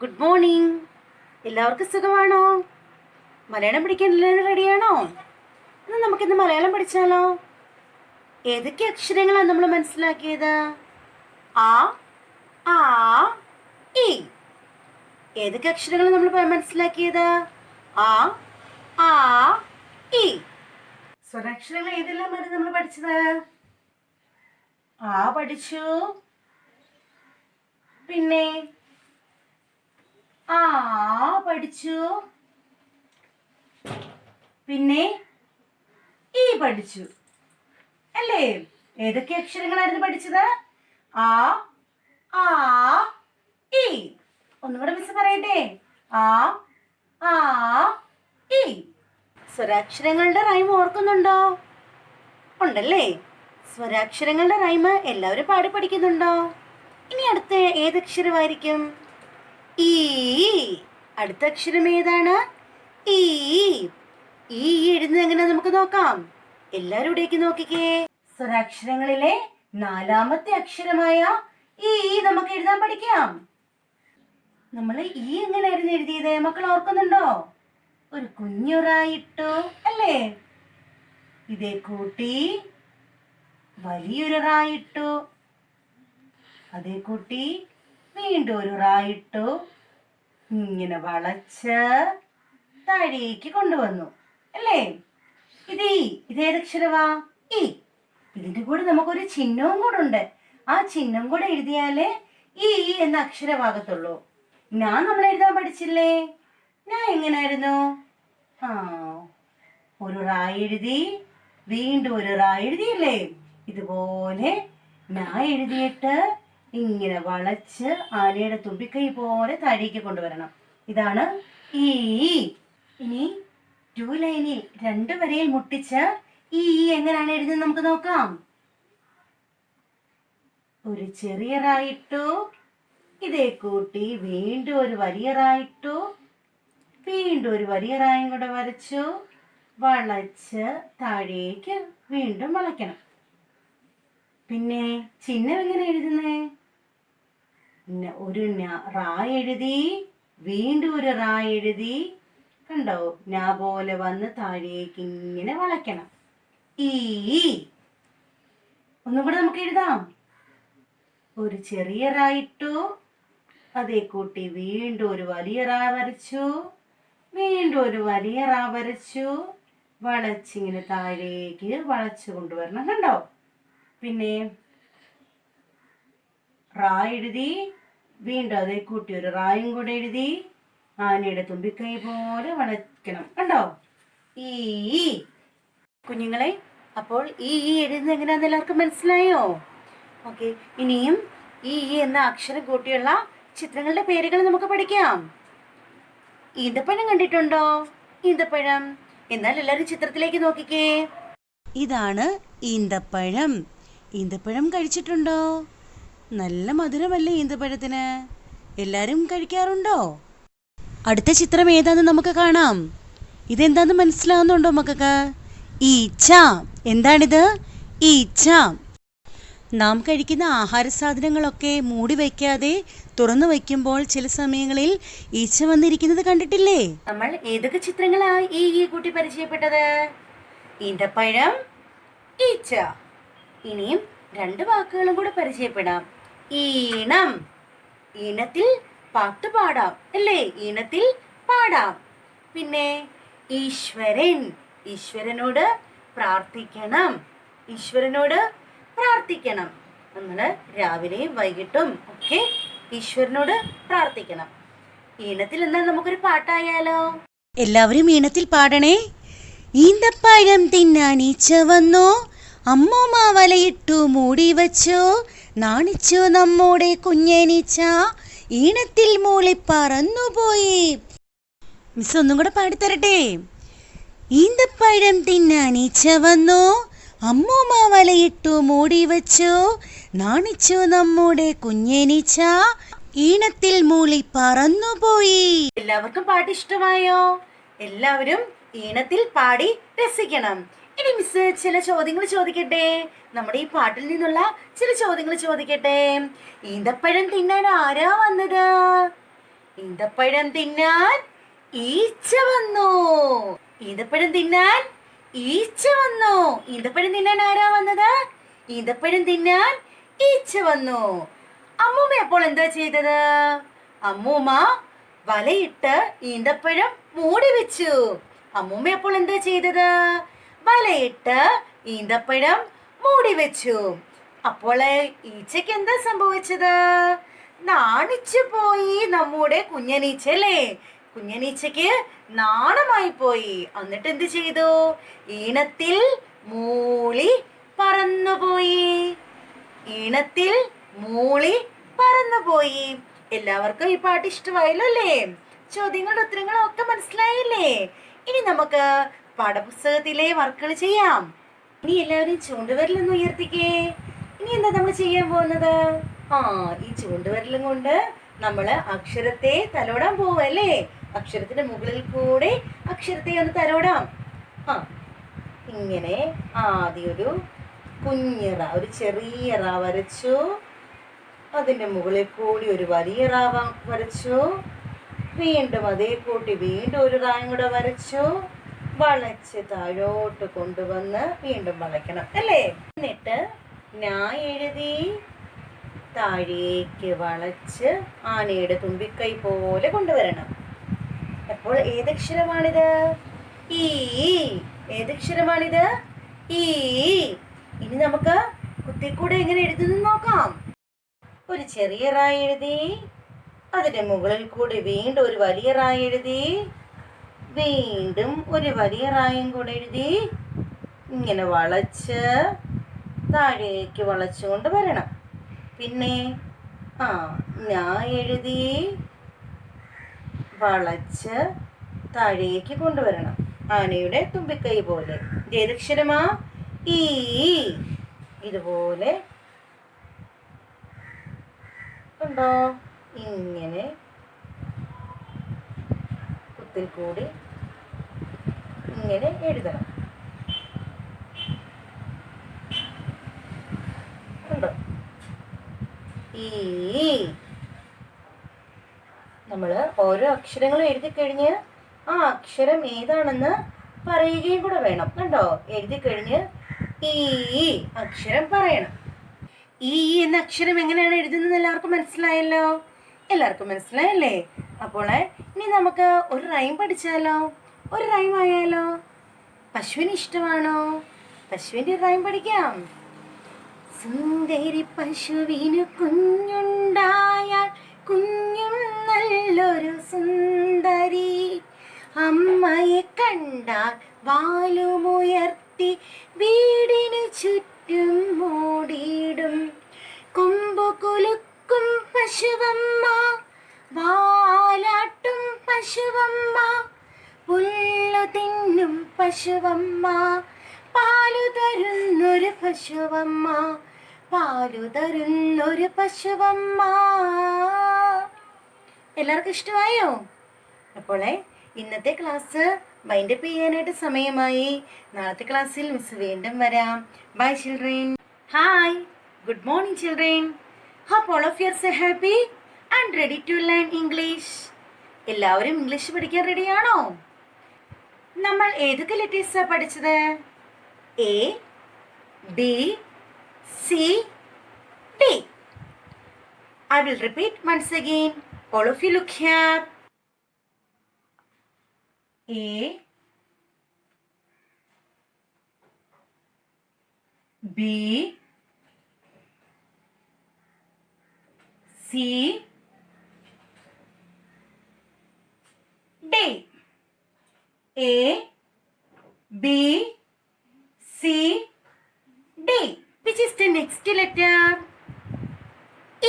Good morning. എല്ലാവർക്കും സുഖമാണോ? മലയാളം പഠിക്കാൻ എല്ലാവരും റെഡിയാണോ? എന്നാൽ നമുക്കിന്ന് മലയാളം പഠിച്ചാലോ? ഏതൊക്കെ അക്ഷരങ്ങളാണ് നമ്മൾ മനസ്സിലാക്കിയത്? ആ, ആ, ഇ. ഏതൊക്കെ അക്ഷരങ്ങളാണ് നമ്മൾ മനസ്സിലാക്കിയത്? ആ, ആ, ഇ. സ്വരാക്ഷരങ്ങൾ ഏതെല്ലാമാണ് നമ്മൾ പഠിച്ചത്? ആ പഠിച്ചു, പിന്നെ ആ പഠിച്ചു, പിന്നെ ഈ പഠിച്ചു അല്ലേ? ഏതൊക്കെ അക്ഷരങ്ങളായിരുന്നു പഠിച്ചത്? ആ, ആ, ഇ. ഒന്നുകൂടെ മിസ് പറയട്ടെ. ആ, ആ, ഇ. സ്വരാക്ഷരങ്ങളുടെ റൈം ഓർക്കുന്നുണ്ടോ? ഉണ്ടല്ലേ? സ്വരാക്ഷരങ്ങളുടെ റൈം എല്ലാവരും പാടി പഠിക്കുന്നുണ്ടോ? ഇനി അടുത്ത ഏതക്ഷരമായിരിക്കും? ഈ. അടുത്ത അക്ഷരം ഏതാണ്? ഈ. ഈ എഴുതുന്നത് എങ്ങനെ നമുക്ക് നോക്കാം. എല്ലാവരും ഇവിടേക്ക് നോക്കിക്കേ. സ്വരാക്ഷരങ്ങളിലെ നാലാമത്തെ അക്ഷരമായ ഈ നമുക്ക് എഴുതാൻ പഠിക്കാം. നമ്മൾ ഈ എങ്ങനെയായിരുന്നു എഴുതിയത്? മക്കൾ ഓർക്കുന്നുണ്ടോ? ഒരു കുഞ്ഞുറായിട്ടു അല്ലേ? ഇതേ കൂട്ടി വലിയൊരു റായിട്ടു, അതേ കൂട്ടി വീണ്ടും ഒരു റായിട്ടു, ഇങ്ങനെ വളച്ച് താഴേക്ക് കൊണ്ടുവന്നു അല്ലേ? ഇതേതക്ഷരവാ? ഈ. ഇതിന്റെ കൂടെ നമുക്കൊരു ചിഹ്നവും കൂടെ ഉണ്ട്. ആ ചിഹ്നം കൂടെ എഴുതിയാലേ ഈ എന്ന അക്ഷരമാകത്തുള്ളൂ. ഞാൻ നമ്മൾ എഴുതാൻ പഠിച്ചില്ലേ? ഞാൻ എങ്ങനായിരുന്നു? ആ, ഒരു റാ എഴുതി, വീണ്ടും ഒരു റാ എഴുതിയില്ലേ? ഇതുപോലെ ഞാൻ എഴുതിയിട്ട് ഇങ്ങനെ വളച്ച് ആനയുടെ തുമ്പിക്കൈ പോലെ താഴേക്ക് കൊണ്ടുവരണം. ഇതാണ് ഈ. ഇനി 2 ലൈനിൽ 2 വരയിൽ മുട്ടിച്ച് ഈ എങ്ങനെയാണ് എഴുതുന്നത് നമുക്ക് നോക്കാം. ഒരു ചെറിയ റായിട്ടു, ഇതേ കൂട്ടി വീണ്ടും ഒരു വലിയ റായിട്ടു, വീണ്ടും ഒരു വലിയ റായും കൂടെ വരച്ചു, വളച്ച് താഴേക്ക് വീണ്ടും വളയ്ക്കണം. പിന്നെ ചിഹ്നം എങ്ങനെ എഴുതുന്നേ? ഒരു റാ എഴുതി, വീണ്ടും ഒരു റാ എഴുതി, കണ്ടോ? ഞാ പോലെ വന്ന് താഴേക്ക് ഇങ്ങനെ വളയ്ക്കണം. ഈ. ഒന്നും കൂടെ നമുക്ക് എഴുതാം. ഒരു ചെറിയ റാ ഇട്ടു, അതേ കൂട്ടി വീണ്ടും ഒരു വലിയ റാ വരച്ചു, വീണ്ടും ഒരു വലിയ റാ വരച്ചു, വളച്ചിങ്ങനെ താഴേക്ക് വളച്ചു കൊണ്ടുവരണം. കണ്ടോ? പിന്നെ റാ എഴുതി, വീണ്ടും അതേ കൂട്ടി ഒരു റായും കൂടെ എഴുതി, ആനയുടെ തുമ്പിക്കൈ പോലെ വളയ്ക്കണം. കണ്ടോ? ഈ. കുഞ്ഞുങ്ങളെ, അപ്പോൾ ഈ എഴുതുന്നത് എങ്ങനെയാണെന്ന് എല്ലാവർക്കും മനസ്സിലായോ? ഓക്കെ, ഇനിയും ഈ എന്ന അക്ഷരം കൂട്ടിയുള്ള ചിത്രങ്ങളുടെ പേരുകൾ നമുക്ക് പഠിക്കാം. ഈന്തപ്പഴം കണ്ടിട്ടുണ്ടോ? ഈന്തപ്പഴം. എന്നാൽ എല്ലാവരും ചിത്രത്തിലേക്ക് നോക്കിക്കേ. ഇതാണ് ഈന്തപ്പഴം. ഈന്തപ്പഴം കഴിച്ചിട്ടുണ്ടോ? നല്ല മധുരമല്ലേ ഈന്തപ്പഴത്തിന്? എല്ലാരും കഴിക്കാറുണ്ടോ? അടുത്ത ചിത്രം ഏതാന്ന് നമുക്ക് കാണാം. ഇതെന്താന്ന് മനസ്സിലാവുന്നുണ്ടോ മക്കൾക്ക്? ഈച്ച. എന്താണിത്? ഈച്ച. നാം കഴിക്കുന്ന ആഹാര സാധനങ്ങളൊക്കെ മൂടി വയ്ക്കാതെ തുറന്നു വയ്ക്കുമ്പോൾ ചില സമയങ്ങളിൽ ഈച്ച വന്നിരിക്കുന്നത് കണ്ടിട്ടില്ലേ? നമ്മൾ ഏതൊക്കെ ചിത്രങ്ങളായി ഈ കൂട്ടി പരിചയപ്പെട്ടത്? ഈന്തപ്പഴം, ഈച്ച. ഇനിയും 2 വാക്കുകളും കൂടെ പരിചയപ്പെടാം. ഈണം. ഈണത്തിൽ പാട്ട് പാടാം അല്ലേ? ഈണത്തിൽ പാടാം. പിന്നെ ഈശ്വരൻ. ഈശ്വരനോട് പ്രാർത്ഥിക്കണം. ഈശ്വരനോട് പ്രാർത്ഥിക്കണം. നമ്മൾ രാവിലെയും വൈകിട്ടും ഒക്കെ ഈശ്വരനോട് പ്രാർത്ഥിക്കണം. ഈണത്തിൽ എന്നാൽ നമുക്കൊരു പാട്ടായാലോ? എല്ലാവരും ഈണത്തിൽ പാടണേ. ഈന്തപ്പഴം തിന്നാൻ ഈച്ച വന്നോ, അമ്മൂമ്മ വലയിട്ടു മൂടി വച്ചോ, നാണിച്ചു നമ്മുടെ കുഞ്ഞനീച്ച, ഈണത്തിൽ മൂളി പറന്നുപോയി. മിസ് ഒന്നും കൂടെ പാടിത്തരട്ടെ. ഈന്തപ്പഴം തിന്നാൻ ഈച്ച വന്നോ, അമ്മൂമ്മ വലയിട്ടു മൂടി വച്ചോ, നാണിച്ചു നമ്മുടെ കുഞ്ഞനീച്ച, ഈണത്തിൽ മൂളി പറന്നുപോയി. എല്ലാവർക്കും പാട്ട് ഇഷ്ടമായോ? എല്ലാവരും ഈണത്തിൽ പാടി രസിക്കണം. ഇനി മിസ് ചില ചോദ്യങ്ങൾ ചോദിക്കട്ടെ. നമ്മുടെ ഈ പാട്ടിൽ നിന്നുള്ള ചില ചോദ്യങ്ങൾ ചോദിക്കട്ടെ. ഈന്തപ്പഴം തിന്നാൻ ആരാ വന്നത്? ഈന്തപ്പഴം തിന്നാൻ ഈച്ച വന്നു. ഈന്തപ്പഴം തിന്നാൻ ഈച്ച വന്നു. ഈന്തപ്പഴം തിന്നാൻ ആരാ വന്നത്? ഈന്തപ്പഴം തിന്നാൻ ഈച്ച വന്നു. അമ്മൂമ്മ അപ്പോൾ എന്താ ചെയ്തത്? അമ്മൂമ്മ വലയിട്ട് ഈന്തപ്പഴം മൂടി വെച്ചു. അമ്മൂമ്മ അപ്പോൾ എന്താ ചെയ്തത്? വലയിട്ട് ഈന്തപ്പഴം മൂടി വെച്ചു. അപ്പോൾ ഈച്ചയ്ക്ക് എന്താ സംഭവിച്ചത്? നാണിച്ചു പോയി നമ്മുടെ കുഞ്ഞനീച്ച അല്ലേ? കുഞ്ഞനീച്ചയ്ക്ക് നാണമായി പോയി. എന്നിട്ട് എന്ത് ചെയ്തു? ഈണത്തിൽ മൂളി പറന്നുപോയി. ഈണത്തിൽ മൂളി പറന്നുപോയി. എല്ലാവർക്കും ഈ പാട്ട് ഇഷ്ടമായല്ലോ അല്ലേ? ചോദ്യങ്ങളുടെ ഉത്തരങ്ങളും ഒക്കെ മനസ്സിലായില്ലേ? ഇനി നമുക്ക് പാഠപുസ്തകത്തിലെ വർക്കുകൾ ചെയ്യാം. ഇനി എല്ലാവരും ചൂണ്ടുവിരലൊന്ന് ഉയർത്തിക്കേ. ഇനി എന്താ നമ്മൾ ചെയ്യാൻ പോകുന്നത്? ഈ ചൂണ്ടുവിരലും കൊണ്ട് നമ്മള് അക്ഷരത്തെ തലോടാൻ പോവല്ലേ? അക്ഷരത്തിന്റെ മുകളിൽ കൂടെ അക്ഷരത്തെ ഒന്ന് തലോടാം. ഇങ്ങനെ ആദ്യം ഒരു കുഞ്ഞിറ, ഒരു ചെറിയ റ വരച്ചു. അതിന്റെ മുകളിൽ കൂടി ഒരു വലിയ റ വരച്ചു. വീണ്ടും അതേ കൂട്ടി വീണ്ടും ഒരു റായും കൂടെ വരച്ചു. വളച്ച് താഴോട്ട് കൊണ്ടുവന്ന് വീണ്ടും വളയ്ക്കണം അല്ലേ? എന്നിട്ട് ഞാ എഴുതി താഴേക്ക് വളച്ച് ആനയുടെ തുമ്പിക്കൈ പോലെ കൊണ്ടുവരണം. അപ്പോൾ ഏതക്ഷരമാണിത്? ഈ. ഏതക്ഷരമാണിത്? ഈ. ഇനി നമുക്ക് കുത്തിക്കൂടെ എങ്ങനെ എഴുതുന്നു നോക്കാം. ഒരു ചെറിയ റായി എഴുതി, അതിന്റെ മുകളിൽ കൂടി വീണ്ടും ഒരു വലിയ റായി എഴുതി, വീണ്ടും ഒരു വലിയ റായും കൂടെ എഴുതി, ഇങ്ങനെ വളച്ച് താഴേക്ക് വളച്ചുകൊണ്ട് വരണം. പിന്നെ ഞാൻ എഴുതി വളച്ച് താഴേക്ക് കൊണ്ടുവരണം ആനയുടെ തുമ്പിക്കൈ പോലെ. ഏതക്ഷരമാ? ഈ. ഇതുപോലെ ഉണ്ടോ? ഇങ്ങനെ കുത്തിൽ കൂടി ഇങ്ങനെ എഴുതണം. ഉണ്ടോ? ഈ. നമ്മൾ ഓരോ അക്ഷരങ്ങളും എഴുതി കഴിഞ്ഞ് ആ അക്ഷരം ഏതാണെന്ന് പറയുകയും കൂടെ വേണം. കണ്ടോ? എഴുതി കഴിഞ്ഞ് ഈ അക്ഷരം പറയണം. ഈ എന്ന അക്ഷരം എങ്ങനെയാണ് എഴുതുന്നത് എല്ലാവർക്കും മനസ്സിലായല്ലോ? എല്ലാവർക്കും മനസ്സിലായല്ലേ? അപ്പോൾ ഇനി നമുക്ക് ഒരു റൈം പഠിച്ചാലോ? ഒരു റൈം ആയാലോ? പശുവിന് ഇഷ്ടമാണോ? പശുവിന്റെ റൈം പഠിക്കാം. സുന്ദരി പശുവിന് കുഞ്ഞുണ്ടായാൽ കുഞ്ഞും നല്ലൊരു സുന്ദരി. അമ്മയെ കണ്ടാൽ വാലുമുയർത്തി വീടിനു ചുറ്റും മൂടിയിടും. കൊമ്പു കുലുക്കും പശുവമ്മ, വാലാട്ടും പശുവമ്മ, പുല്ലു തിന്നും പശുവമ്മ, പാലു തരുന്നൊരു പശുവമ്മ, പാലു തരുന്നൊരു പശുവമ്മ. എല്ലാവർക്കും ഇഷ്ടമായോ? അപ്പോൾ ഇന്നത്തെ ക്ലാസ് വൈൻഡപ്പ് ചെയ്യാനായിട്ട് സമയമായി. നാളത്തെ ക്ലാസ്സിൽ മിസ് വീണ്ടും വരാം. Bye children. Hi, good morning children. Hope all of you are happy and ready to learn English. എല്ലാവരും ഇംഗ്ലീഷ് പഠിക്കാൻ റെഡിയാണോ? നമ്മൾ ഏതൊക്കെ ലെറ്റേഴ്സാണ് പഠിച്ചത്? A, B, C, D. I will repeat once again. All of you look here. A, B, C, D. A, B, C, D. Which is the next letter?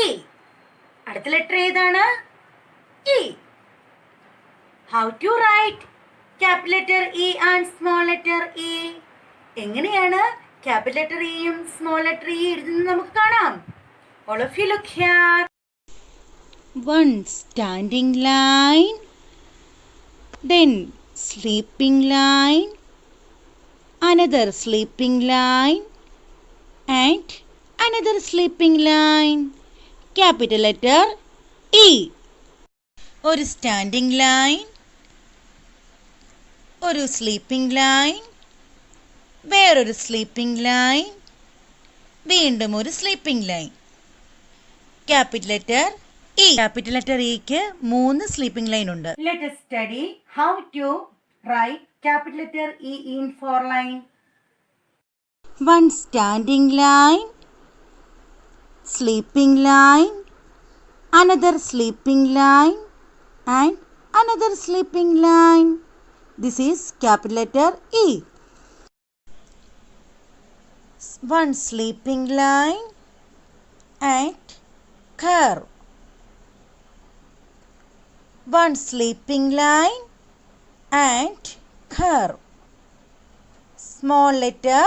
E. അടുത്ത letter ഏതാണ്? E. How to write capital letter E and small letter E? എങ്ങനെയാണ് capital letter Eയും small letter E എഴുതുന്നത് നമുക്ക് കാണാം. All of you look here. One standing line, then sleeping line, another sleeping line, and another sleeping line. Capital letter E. ഒരു standing line, ഒരു sleeping line, വേറൊരു sleeping line, വീണ്ടും ഒരു sleeping line. Capital letter E. Capital letter ഇക്ക് 3 sleeping line ഉണ്ട്. Let us study how to write capital letter E in 4 line. One standing line, sleeping line, another sleeping line and another sleeping line. This is capital letter E. One sleeping line and curve. One sleeping line and curve. Small letter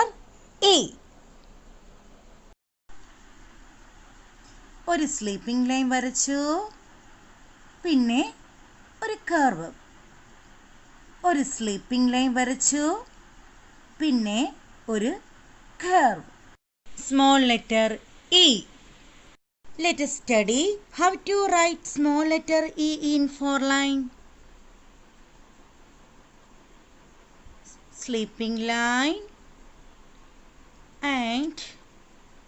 E. ഒരു sleeping line വരച്ചു, പിന്നെ ഒരു curve. ഒരു sleeping line വരച്ചു, പിന്നെ ഒരു curve. Small letter E. Let us study how to write small letter E in 4 line. Sleeping line and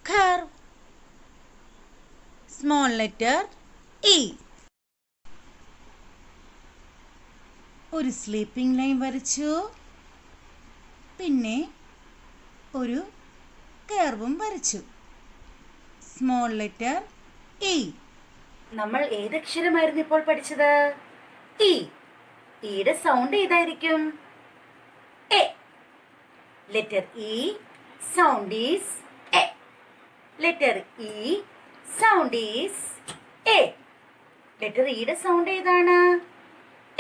curve. Small letter E. ഒരു sleeping line വരച്ചു, പിന്നെ ഒരു കർവും വരച്ചു. Small letter E. നമ്മൾ ഏതക്ഷരമായിരുന്നു ഇപ്പോൾ പഠിച്ചത്? ഇ. ഇയുടെ സൗണ്ട് ഏതായിരിക്കും? A. Letter E sound is A. Letter E sound is A. Letter ഇയുടെ സൗണ്ട് ഏതാണ്?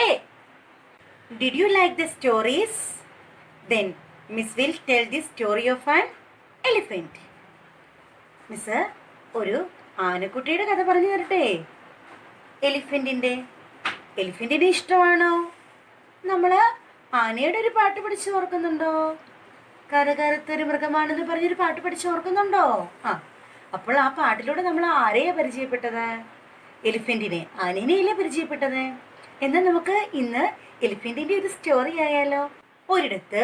A. Did you like the stories? Then Miss will tell the story of an elephant. Miss ഒരു ആനക്കുട്ടിയുടെ കഥ പറഞ്ഞു തരട്ടെ. എലിഫന്റിന്റെ ഇഷ്ടമാണോ? നമ്മൾ ആനയുടെ ഒരു പാട്ട് പഠിച്ച് ഓർക്കുന്നുണ്ടോ? കരകരത്തൊരു മൃഗമാണെന്ന് പറഞ്ഞൊരു പാട്ട് പഠിച്ച് ഓർക്കുന്നുണ്ടോ? അപ്പോൾ ആ പാട്ടിലൂടെ നമ്മൾ ആരെയാ പരിചയപ്പെട്ടത്? എലിഫന്റിനെ, ആനേനെയല്ലേ പരിചയപ്പെട്ടത്? എന്നാൽ നമുക്ക് ഇന്ന് എലിഫന്റിന്റെ ഒരു സ്റ്റോറി ആയാലോ. ഒരിടത്ത്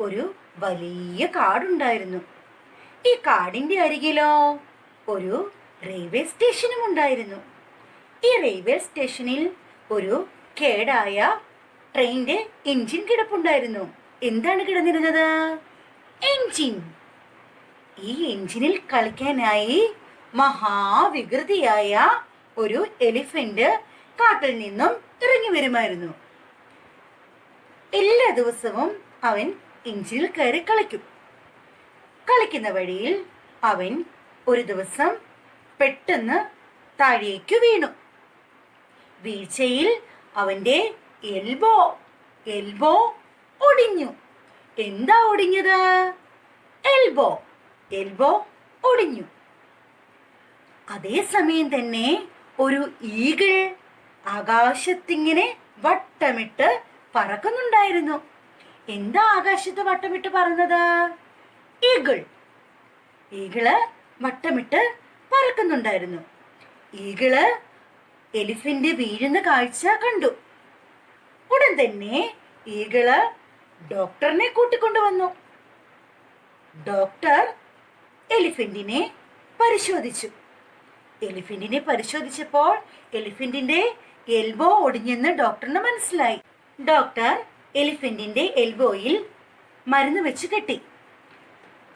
ഒരു വലിയ കാടുണ്ടായിരുന്നു. ഈ കാടിന്റെ അരികിലോ ഒരു റെയിൽവേ സ്റ്റേഷനും ഉണ്ടായിരുന്നു. ഈ റെയിൽവേ സ്റ്റേഷനിൽ ഒരു കേടായ ട്രെയിനിന്റെ എഞ്ചിൻ കിടപ്പുണ്ടായിരുന്നു. എന്താണ് കിടന്നിരുന്നത്? എഞ്ചിൻ. ഈ എഞ്ചിനിൽ കളിക്കാനായി മഹാവികൃതിയായ ഒരു എലിഫന്റ് കാട്ടിൽ നിന്നും ഇറങ്ങി വരുമായിരുന്നു. എല്ലാ ദിവസവും അവൻ എഞ്ചിനിൽ കയറി കളിക്കും. കളിക്കുന്ന വഴിയിൽ അവൻ ഒരു ദിവസം പെട്ടെന്ന് താഴേക്ക് വീണു. വീഴ്ചയിൽ അവന്റെ എൽബോ ഒടിഞ്ഞു. എന്താ ഒടിഞ്ഞത്? എൽബോ ഒടിഞ്ഞു. അതേസമയം തന്നെ ഒരു ഈഗിൾ ആകാശത്തിങ്ങനെ വട്ടമിട്ട് പറക്കുന്നുണ്ടായിരുന്നു. എന്താ ആകാശത്ത് വട്ടമിട്ട് പറന്നത്? ഈഗിള് വട്ടമിട്ട് പറക്കുന്നുണ്ടായിരുന്നു. ഈഗിള് എലിഫന്റ് വീഴുന്ന കാഴ്ച കണ്ടു. ഉടൻ തന്നെ ഈഗിള് ഡോക്ടറിനെ കൂട്ടിക്കൊണ്ടുവന്നു. ഡോക്ടർ എലിഫന്റിനെ പരിശോധിച്ചു. എലിഫന്റിനെ പരിശോധിച്ചപ്പോൾ എലിഫന്റിന്റെ എൽബോ ഒടിഞ്ഞെന്ന് ഡോക്ടറിന് മനസ്സിലായി. ഡോക്ടർ എലിഫന്റിന്റെ എൽബോയിൽ മരുന്ന് വെച്ച് കെട്ടി.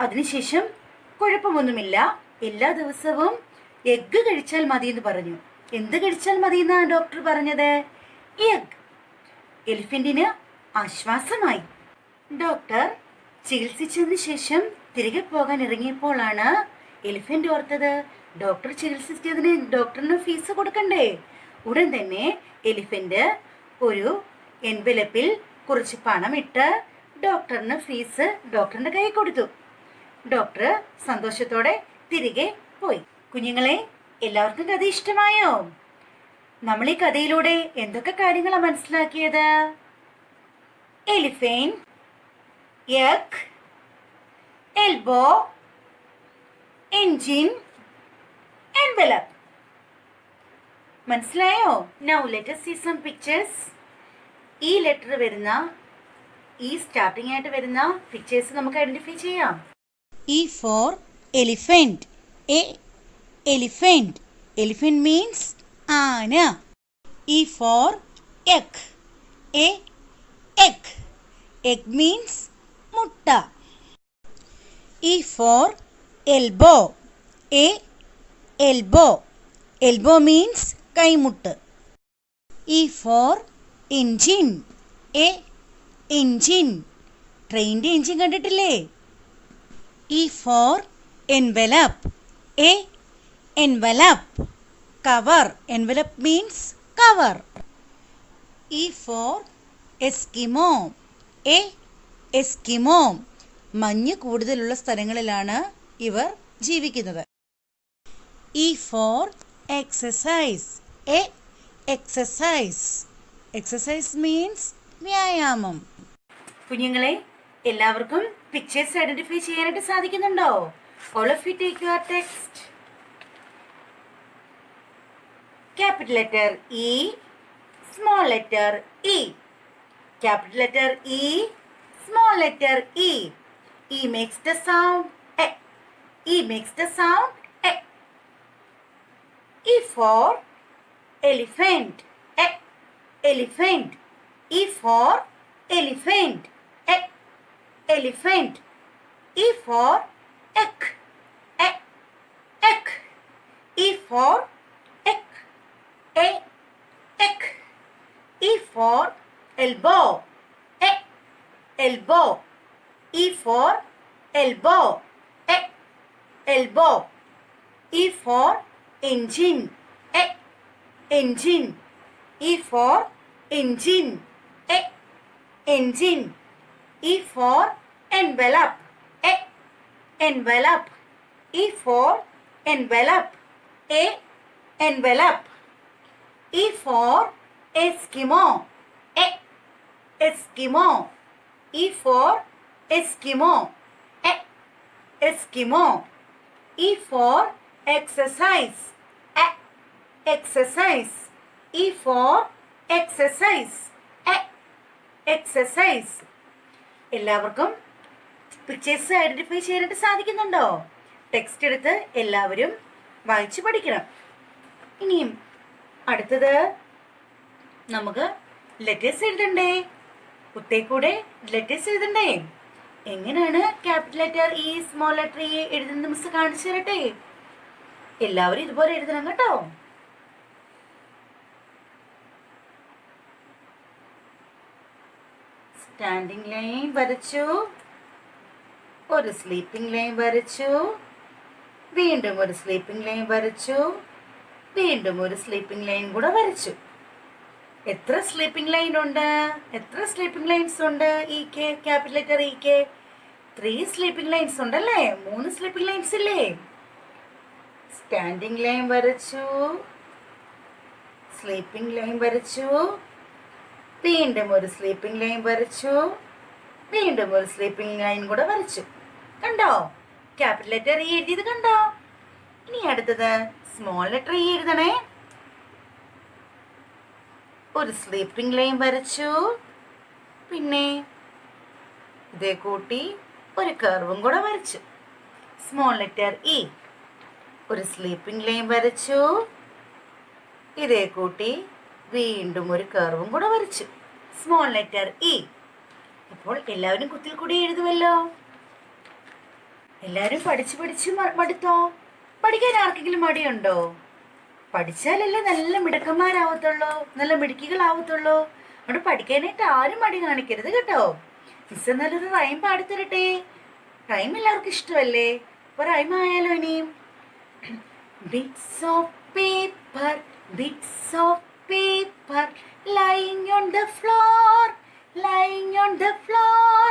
അതിനുശേഷം കുഴപ്പമൊന്നുമില്ല, എല്ലാ ദിവസവും എഗ്ഗ് കഴിച്ചാൽ മതി എന്ന് പറഞ്ഞു. എന്ത് കഴിച്ചാൽ മതി എന്നാണ് ഡോക്ടർ പറഞ്ഞത്? എഗ്. എലിഫന്റിന് ആശ്വാസമായി. ഡോക്ടർ ചികിത്സിച്ചതിന് ശേഷം തിരികെ പോകാൻ ഇറങ്ങിയപ്പോഴാണ് എലിഫന്റ് ഓർത്തത്, ഡോക്ടർ ചികിത്സിച്ചതിന് ഡോക്ടറിന് ഫീസ് കൊടുക്കണ്ടേ. ഉടൻ തന്നെ എലിഫന്റ് ഒരു എൻവലപ്പിൽ കുറച്ച് പണമിട്ട് ഡോക്ടറിന് ഫീസ് ഡോക്ടറിന്റെ കൈ കൊടുത്തു. ഡോക്ടർ സന്തോഷത്തോടെ തിരികെ പോയി. കുഞ്ഞുങ്ങളെ, എല്ലാവർക്കും കഥ ഇഷ്ടമായോ? നമ്മൾ ഈ കഥയിലൂടെ എന്തൊക്കെ കാര്യങ്ങളാണ് മനസ്സിലാക്കിയത്? Elephant, egg, elbow, engine, envelope. മനസ്സിലായോ? Now let us see some pictures. ഈ ലെറ്റർ വരുന്ന ഈ സ്റ്റാർട്ടിംഗ് ആയിട്ട് വരുന്ന പിക്ചേഴ്സ് നമുക്ക് ഐഡന്റിഫൈ ചെയ്യാം. E for elephant. A elephant. Elephant means ആന. E for egg. A egg. Egg means മുട്ട. E for elbow. A elbow. Elbow means കൈമുട്ട്. E for engine. A engine. ട്രെയിനിന്റെ എഞ്ചിൻ കണ്ടിട്ടില്ലേ? E for envelope. A envelope. Cover. Envelope means cover. E for Eskimo. A Eskimo. മഞ്ഞ് കൂടുതലുള്ള സ്ഥലങ്ങളിലാണ് ഇവർ ജീവിക്കുന്നത്. E for exercise. A exercise. Exercise means വ്യായാമം. കുഞ്ഞുങ്ങളെ, എല്ലാവർക്കും പിക്ചേഴ്സ് ഐഡന്റിഫൈ ചെയ്യാനായിട്ട് സാധിക്കുന്നുണ്ടോ? All of you take your text. Capital letter E, small letter E. Capital letter E, small letter E. E makes the sound E. E makes the sound E. E for elephant. E elephant. E for elephant. E elephant. E for egg. E egg. E for egg. A egg. E for elbow. E elbow. E for elbow. E elbow. E for engine. E engine. E for engine. E engine. E for envelope. E envelope. E for envelope. A envelope. E for Eskimo. E Eskimo. E for Eskimo. E Eskimo. E for exercise. E exercise. E for exercise. E exercise. എല്ലാവർക്കും pictures identify ചെയ്യാനായിട്ട് സാധിക്കുന്നുണ്ടോ? Text എടുത്ത് എല്ലാവരും വായിച്ചു പഠിക്കണം. ഇനിയും അടുത്തത് നമുക്ക് ലെറ്റേഴ്സ് എഴുതണ്ടേ? കുത്തേക്കൂടെ ലെറ്റേഴ്സ് എഴുതണ്ടേ? എങ്ങനെയാണ് capital letter E, small letter E എഴുതുന്നത് മിസ് കാണിച്ചു തരട്ടെ? എല്ലാവരും ഇതുപോലെ എഴുതണം കേട്ടോ. സ്റ്റാൻഡിംഗ് ലൈൻ വരച്ചു, ഒരു സ്ലീപ്പിംഗ് ലൈൻ വരച്ചു, വീണ്ടും ഒരു സ്ലീപ്പിംഗ് ലൈൻ വരച്ചു, വീണ്ടും ഒരു സ്ലീപ്പിംഗ് ലൈൻ കൂടെ വരച്ചു. എത്ര സ്ലീപ്പിംഗ് ലൈൻ ഉണ്ട്? എത്ര സ്ലീപ്പിംഗ് ലൈൻസ് ഉണ്ട് ഈ K, capital letter E K? 3 sleeping lines ഉണ്ടല്ലേ? 3 സ്ലീപ്പിംഗ് ലൈൻസ് ഇല്ലേ? സ്റ്റാൻഡിംഗ് ലൈൻ വരച്ചു, സ്ലീപ്പിംഗ് ലൈൻ വരച്ചു, വീണ്ടും ഒരു സ്ലീപ്പിംഗ് ലൈൻ വരച്ചു, വീണ്ടും ഒരു സ്ലീപ്പിംഗ് ലൈൻ കൂടെ വരച്ചു. കണ്ടോ? ക്യാപിറ്റൽ ലെറ്റർ ഇ എഴുതിയത് കണ്ടോ? ഇനി അടുത്തത് സ്മോൾ ലെറ്റർ ഇ എഴുതണേ. ഒരു സ്ലീപ്പിംഗ് ലൈൻ വരച്ചു, പിന്നെ ഇതേ കൂട്ടി ഒരു കർവും കൂടെ വരച്ചു. Small letter E. ഒരു സ്ലീപ്പിംഗ് ലൈൻ വരച്ചു, ഇതേ കൂട്ടി വീണ്ടും ഒരു കർവും കൂടെ വരച്ചു. Small letter E. അപ്പോൾ എല്ലാവരും കുത്തിൽ കൂടി എഴുതുമല്ലോ. എല്ലാവരും പഠിച്ച് മടുത്തോ? പഠിക്കാൻ ആർക്കെങ്കിലും മടിയുണ്ടോ? പഠിച്ചാലല്ലേ നല്ല മിടുക്കന്മാരാവത്തുള്ളൂ, നല്ല മിടുക്കികളാവത്തുള്ളൂ. അതുകൊണ്ട് പഠിക്കാനായിട്ട് ആരും മടി കാണിക്കരുത് കേട്ടോ. മിസ് എന്നാലൊരു റൈം പാടിത്തരട്ടെ. റൈം എല്ലാവർക്കും ഇഷ്ടമല്ലേ? അപ്പൊ റൈം ആയാലോ ഇനിയും? Bits of paper, bits of paper, lying on the floor, lying on the floor,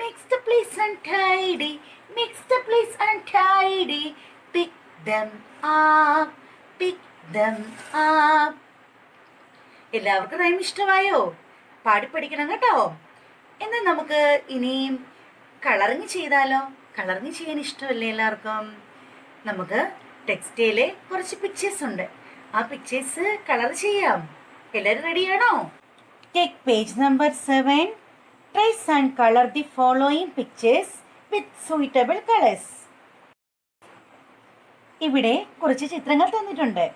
makes the place untidy, makes the place untidy, pick them up, pick them up. എല്ലാവർക്കും rhyme ഇഷ്ടമായോ? പാടി പഠിക്കണം കേട്ടോ. എന്നാൽ നമുക്ക് ഇനിയും കളറിങ് ചെയ്താലോ? കളറിങ് ചെയ്യാൻ ഇഷ്ടമല്ലേ എല്ലാവർക്കും? നമുക്ക് ടെക്സ്റ്റൈല് കുറച്ച് പിക്ചേഴ്സ് ഉണ്ട്, ആ പിക്ചേഴ്സ് കളർ ചെയ്യാം. എല്ലാവരും റെഡിയാണോ? Take page number 7. Trace and colour the following pictures with suitable colours. ഇവിടെ കുറച്ച് ചിത്രങ്ങൾ തന്നിട്ടുണ്ട്.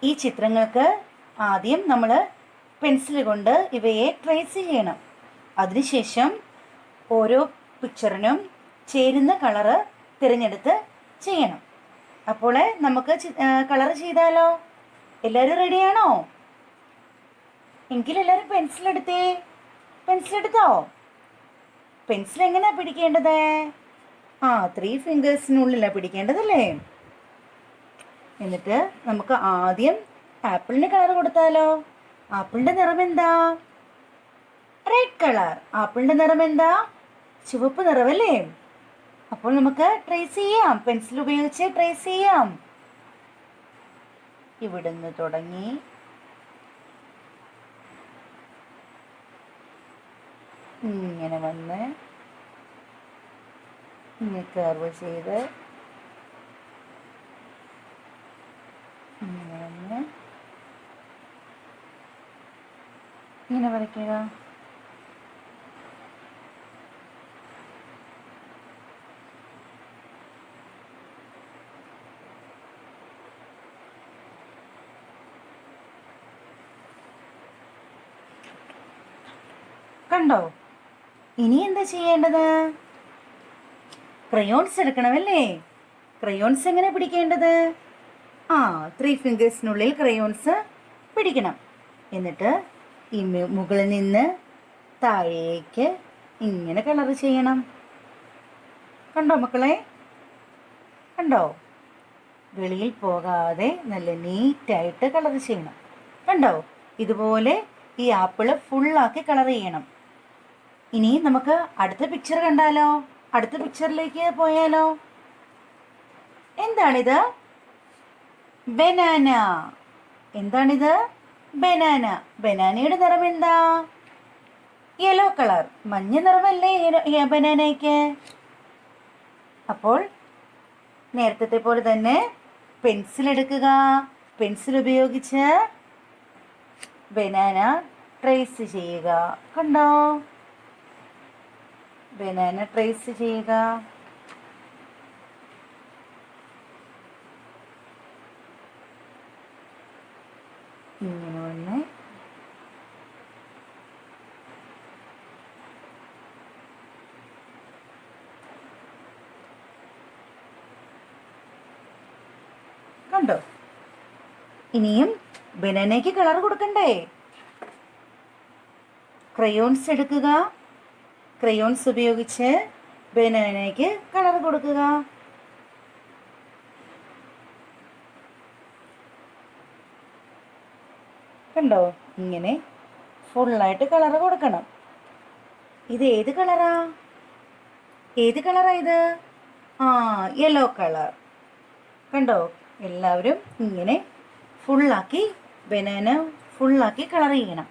ഈ ചിത്രങ്ങൾക്ക് ആദ്യം നമ്മൾ പെൻസിൽ കൊണ്ട് ഇവയെ ട്രേസ് ചെയ്യണം. അതിനുശേഷം ഓരോ പിക്ചറിനും ചേരുന്ന കളറ് തിരഞ്ഞെടുത്ത് ചെയ്യണം. അപ്പോൾ നമുക്ക് കളർ ചെയ്താലോ? എല്ലാവരും റെഡിയാണോ? എങ്കിൽ എല്ലാവരും പെൻസിലെടുത്തേ. പെൻസിലെടുത്തോ? പെൻസിൽ എങ്ങനെയാണ് പിടിക്കേണ്ടത്? 3 ഫിംഗേഴ്സിനുള്ളിലാണ് പിടിക്കേണ്ടതല്ലേ? എന്നിട്ട് നമുക്ക് ആദ്യം ആപ്പിളിന് കളർ കൊടുത്താലോ? ആപ്പിളിൻ്റെ നിറം എന്താ? Red colour. ആപ്പിളിൻ്റെ നിറം എന്താ? ചുവപ്പ് നിറമല്ലേ? അപ്പോൾ നമുക്ക് ട്രേസ് ചെയ്യാം. പെൻസിൽ ഉപയോഗിച്ച് ട്രേസ് ചെയ്യാം. ഇവിടുന്ന് തുടങ്ങി ഇങ്ങനെ വന്ന് ഇങ്ങനെ കർവ് ചെയ്ത് ഇങ്ങനെ വന്ന് ഇങ്ങനെ വരയ്ക്കുക. കണ്ടോ? ഇനി എന്താ ചെയ്യേണ്ടത്? ക്രയോൺസ് എടുക്കണമല്ലേ? ക്രയോൺസ് എങ്ങനെ പിടിക്കേണ്ടത്? 3 ഫിംഗേഴ്സിനുള്ളിൽ ക്രയോൺസ് പിടിക്കണം. എന്നിട്ട് ഈ മുകളിൽ നിന്ന് താഴേക്ക് ഇങ്ങനെ കളർ ചെയ്യണം. കണ്ടോ മക്കളെ? കണ്ടോ? വെളിയിൽ പോകാതെ നല്ല നീറ്റായിട്ട് കളർ ചെയ്യണം. കണ്ടോ? ഇതുപോലെ ഈ ആപ്പിള് ഫുള്ളാക്കി കളർ ചെയ്യണം. ഇനി നമുക്ക് അടുത്ത പിക്ചർ കണ്ടാലോ? അടുത്ത പിക്ചറിലേക്ക് പോയാലോ? എന്താണിത്? ബനാന. എന്താണിത്? ബനാന. ബനാനയുടെ നിറം എന്താ? Yellow colour. മഞ്ഞ നിറമല്ലേ ബനാനയ്ക്ക്? അപ്പോൾ നേരത്തെ പോലെ തന്നെ പെൻസിൽ എടുക്കുക. പെൻസിൽ ഉപയോഗിച്ച് ബനാന ട്രേസ് ചെയ്യുക. കണ്ടോ? ബനാന ട്രേസ് ചെയ്യുക. ഇങ്ങനെ വന്ന് കണ്ടോ? ഇനിയും ബനാനയ്ക്ക് കളർ കൊടുക്കണ്ടേ? ക്രയോൺസ് എടുക്കുക. ക്രയോൺസ് ഉപയോഗിച്ച് ബനാനയ്ക്ക് കളർ കൊടുക്കുക. കണ്ടോ? ഇങ്ങനെ ഫുള്ളായിട്ട് കളർ കൊടുക്കണം. ഇത് ഏത് കളറാ? ഏത് കളറാ ഇത്? Yellow colour. കണ്ടോ? എല്ലാവരും ഇങ്ങനെ ഫുള്ളാക്കി ബനാന ഫുള്ളാക്കി കളർ ചെയ്യണം.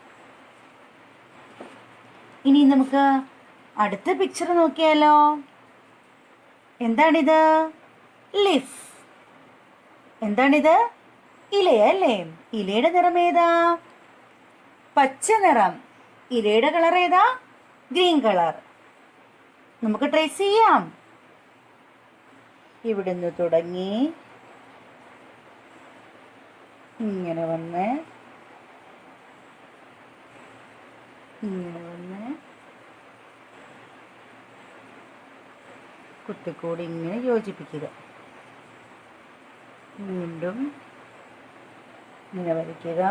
ഇനി നമുക്ക് അടുത്ത പിക്ചർ നോക്കിയാലോ? എന്താണിത്? ലീഫ്. എന്താണിത്? ഇലയല്ലേ? ഇലയുടെ നിറം ഏതാ? പച്ച നിറം. ഇലയുടെ കളർ ഏതാ? Green colour. നമുക്ക് ട്രേസ് ചെയ്യാം. ഇവിടുന്ന് തുടങ്ങി ഇങ്ങനെ വന്ന് ഇങ്ങനെ വന്ന് കുത്തിക്കൂടി ഇങ്ങനെ യോജിപ്പിക്കുക. വീണ്ടും ഇങ്ങനെ വരയ്ക്കുക.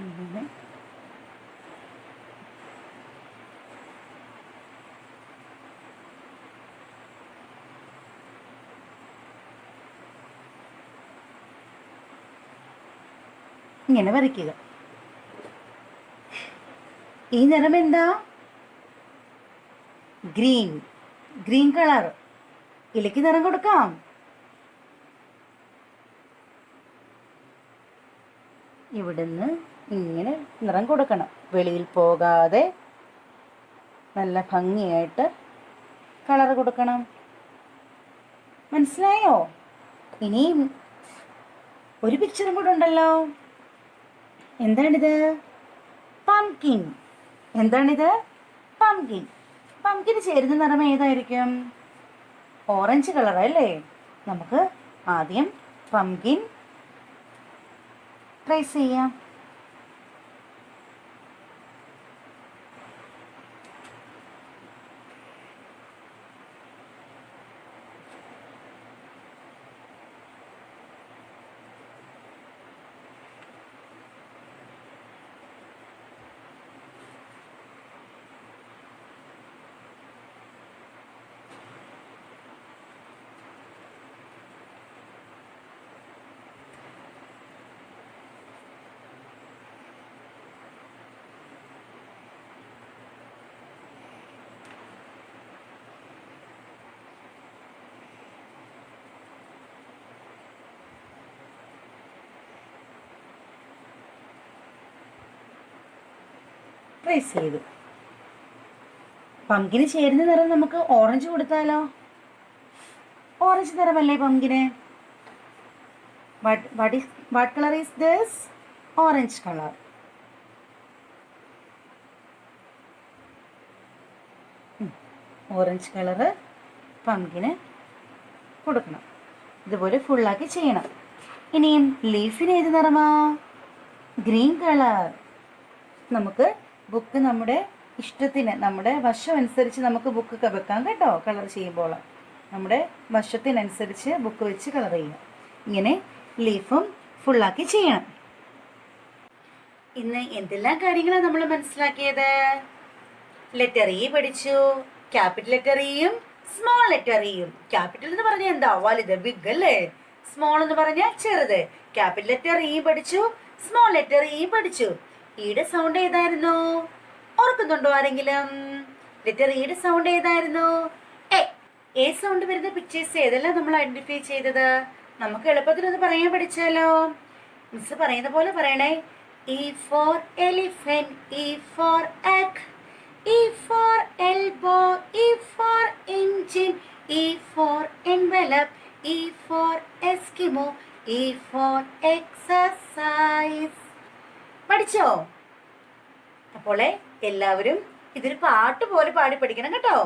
ഇങ്ങനെ ഇങ്ങനെ വരയ്ക്കുക. ഈ നിറം എന്താ? ഗ്രീൻ. Green colour. ഇലയ്ക്ക് നിറം കൊടുക്കാം. ഇവിടുന്ന് ഇങ്ങനെ നിറം കൊടുക്കണം. വെളിയിൽ പോകാതെ നല്ല ഭംഗിയായിട്ട് കളർ കൊടുക്കണം. മനസ്സിലായോ? ഇനിയും ഒരു പിക്ചറും കൂടെ ഉണ്ടല്ലോ. എന്താണിത്? പംകിൻ. എന്താണിത്? പംകിൻ. പംകിന് ചേരുന്ന നിറം ഏതായിരിക്കും? ഓറഞ്ച് കളർ അല്ലേ? നമുക്ക് ആദ്യം പംകിൻ ട്രേസ് ചെയ്യാം. ട്രേസ് ചെയ്തു. പംകിന് ചേരുന്ന നിറം നമുക്ക് ഓറഞ്ച് കൊടുത്താലോ? ഓറഞ്ച് നിറമല്ലേ പംകിന്? what color is this? Orange color. Orange colour പംകിന് കൊടുക്കണം. ഇതുപോലെ ഫുള്ളാക്കി ചെയ്യണം. ഇനിയും ലീഫിന് ഏത് നിറമാ? Green colour. നമുക്ക് ബുക്ക് നമ്മുടെ ഇഷ്ടത്തിന്, നമ്മുടെ വശം അനുസരിച്ച് നമുക്ക് ബുക്ക് വെക്കാം കേട്ടോ. കളർ ചെയ്യുമ്പോൾ നമ്മുടെ വശത്തിനനുസരിച്ച് ബുക്ക് വെച്ച് കളർ ചെയ്യാം. ഇങ്ങനെ ലീഫും ഫുള്ളാക്കി ചെയ്യണം. ഇന്ന് എന്തെല്ലാം കാര്യങ്ങളാണ് നമ്മൾ മനസ്സിലാക്കിയത്? ലെറ്റർ ഇ പഠിച്ചു. ക്യാപിറ്റൽ ലെറ്റർ ഇയും സ്മോൾ ലെറ്റർ ഇയും. ക്യാപിറ്റൽ എന്ന് പറഞ്ഞാൽ എന്താ? വലുത്, ബിഗ് അല്ലേ? സ്മോൾ എന്ന് പറഞ്ഞാൽ ചെറുത്. ക്യാപിറ്റൽ ലെറ്റർ ഇ പഠിച്ചു, സ്മോൾ ലെറ്റർ ഇ പഠിച്ചു. ഇയുടെ സൗണ്ട് ഏതായിരുന്നു? ഓർക്കുന്നുണ്ടോ ആരെങ്കിലും? ലെറ്റർ ഇയുടെ സൗണ്ട് ഏതായിരുന്നു? എ സൗണ്ട് വരുന്ന പിക്ചേഴ്സ് ഏതെല്ലാം നമ്മൾ ഐഡന്റിഫൈ ചെയ്തത്? നമുക്ക് എളുപ്പത്തിൽ ഒന്ന് പറയാൻ പഠിച്ചാലോ? മിസ് പറയുന്ന പോലെ പറയണേ. E for elephant, E for egg, E for elbow, E for engine, E for envelope, E for Eskimo, E for exercise. പഠിച്ചോ? അപ്പോൾ എല്ലാവരും ഇതൊരു പാട്ട് പോലെ പാടി പഠിക്കണം കേട്ടോ.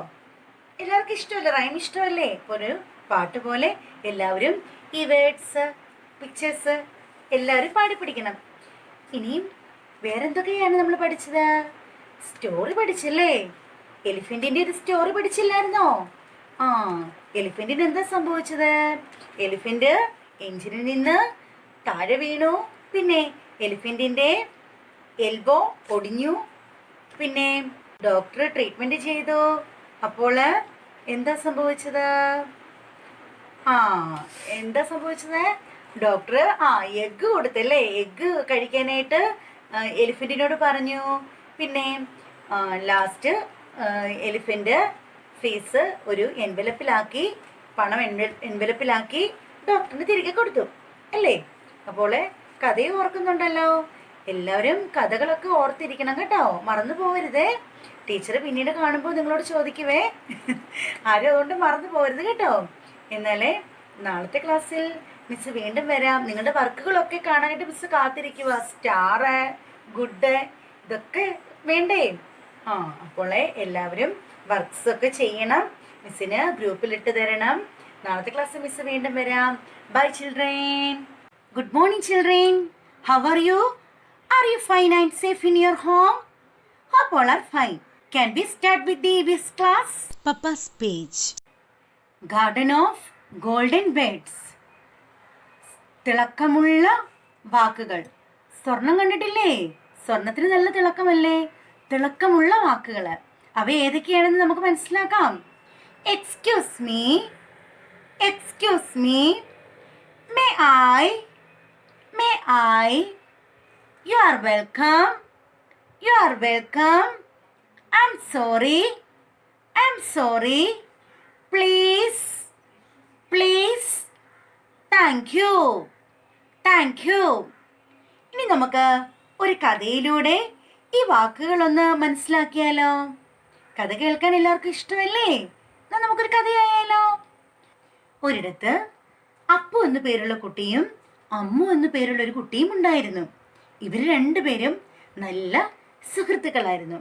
എല്ലാവർക്കും ഇഷ്ടമല്ലേ? റൈം ഇഷ്ടമല്ലേ? ഒരു പാട്ട് പോലെ എല്ലാവരും ഈ വേർഡ്സ്, പിക്ചേഴ്സ് എല്ലാവരും പാടി പഠിക്കണം. ഇനിയും വേറെന്തൊക്കെയാണ് നമ്മൾ പഠിച്ചത്? സ്റ്റോറി പഠിച്ചല്ലേ? എലിഫന്റിന്റെ ഒരു സ്റ്റോറി പഠിച്ചില്ലായിരുന്നോ? എലിഫന്റിന് എന്താ സംഭവിച്ചത്? എലിഫന്റ് എഞ്ചിനിൽ നിന്ന് താഴെ വീണു. പിന്നെ എലിഫന്റിന്റെ എൽബോ ഒടിഞ്ഞു. പിന്നെ ഡോക്ടർ ട്രീറ്റ്മെന്റ് ചെയ്തു. അപ്പോൾ എന്താ സംഭവിച്ചത്? എന്താ സംഭവിച്ചത്? Doctor egg കൊടുത്തല്ലേ? എഗ്ഗ് കഴിക്കാനായിട്ട് എലിഫന്റിനോട് പറഞ്ഞു. പിന്നെ ലാസ്റ്റ് എലിഫന്റ് ഫീസ് ഒരു എൻവലപ്പിലാക്കി, പണം എൻവലപ്പിലാക്കി ഡോക്ടറിന് തിരികെ കൊടുത്തു അല്ലേ? അപ്പോൾ കഥയും ഓർക്കുന്നുണ്ടല്ലോ. എല്ലാവരും കഥകളൊക്കെ ഓർത്തിരിക്കണം കേട്ടോ, മറന്നു പോകരുതേ. ടീച്ചർ പിന്നീട് കാണുമ്പോൾ നിങ്ങളോട് ചോദിക്കുവേ. ആരും അതുകൊണ്ട് മറന്നു പോകരുത് കേട്ടോ. എന്നാലേ നാളത്തെ ക്ലാസ്സിൽ മിസ് വീണ്ടും വരാം. നിങ്ങളുടെ വർക്കുകളൊക്കെ കാണാനായിട്ട് മിസ് കാത്തിരിക്കുക. സ്റ്റാർ, ഗുഡ് ഇതൊക്കെ വേണ്ടേ? അപ്പോൾ എല്ലാവരും വർക്ക്സ് ഒക്കെ ചെയ്യണം. മിസ്സിന് ഗ്രൂപ്പിലിട്ട് തരണം. നാളത്തെ ക്ലാസ്സിൽ മിസ് വീണ്ടും വരാം. Bye children. Good morning children. How are you? Are you fine and safe in your home? Hope all are fine. Can we start with the EVS class? Papa's page. Garden of Golden Beds. തിളക്കമുള്ള വാക്കുകൾ. സ്വർണം കണ്ടിട്ടില്ലേ? സ്വർണത്തിന് നല്ല തിളക്കമല്ലേ? തിളക്കമുള്ള വാക്കുകൾ. അവ ഏതൊക്കെയാണെന്ന് നമുക്ക് മനസ്സിലാക്കാം. Excuse me, excuse me, may I, You are welcome. You are welcome. I'm sorry. I'm sorry. Please. Please. Thank you. Thank you. ഇനി നമുക്ക് ഒരു കഥയിലൂടെ ഈ വാക്കുകളൊന്ന് മനസ്സിലാക്കിയാലോ? കഥ കേൾക്കാൻ എല്ലാവർക്കും ഇഷ്ടമല്ലേ? എന്നാൽ നമുക്കൊരു കഥയായാലോ? ഒരിടത്ത് അപ്പു എന്നു പേരുള്ള കുട്ടിയും അമ്മു എന്നു പേരുള്ള ഒരു കുട്ടിയും ഉണ്ടായിരുന്നു. ഇവർ രണ്ടുപേരും നല്ല സുഹൃത്തുക്കളായിരുന്നു.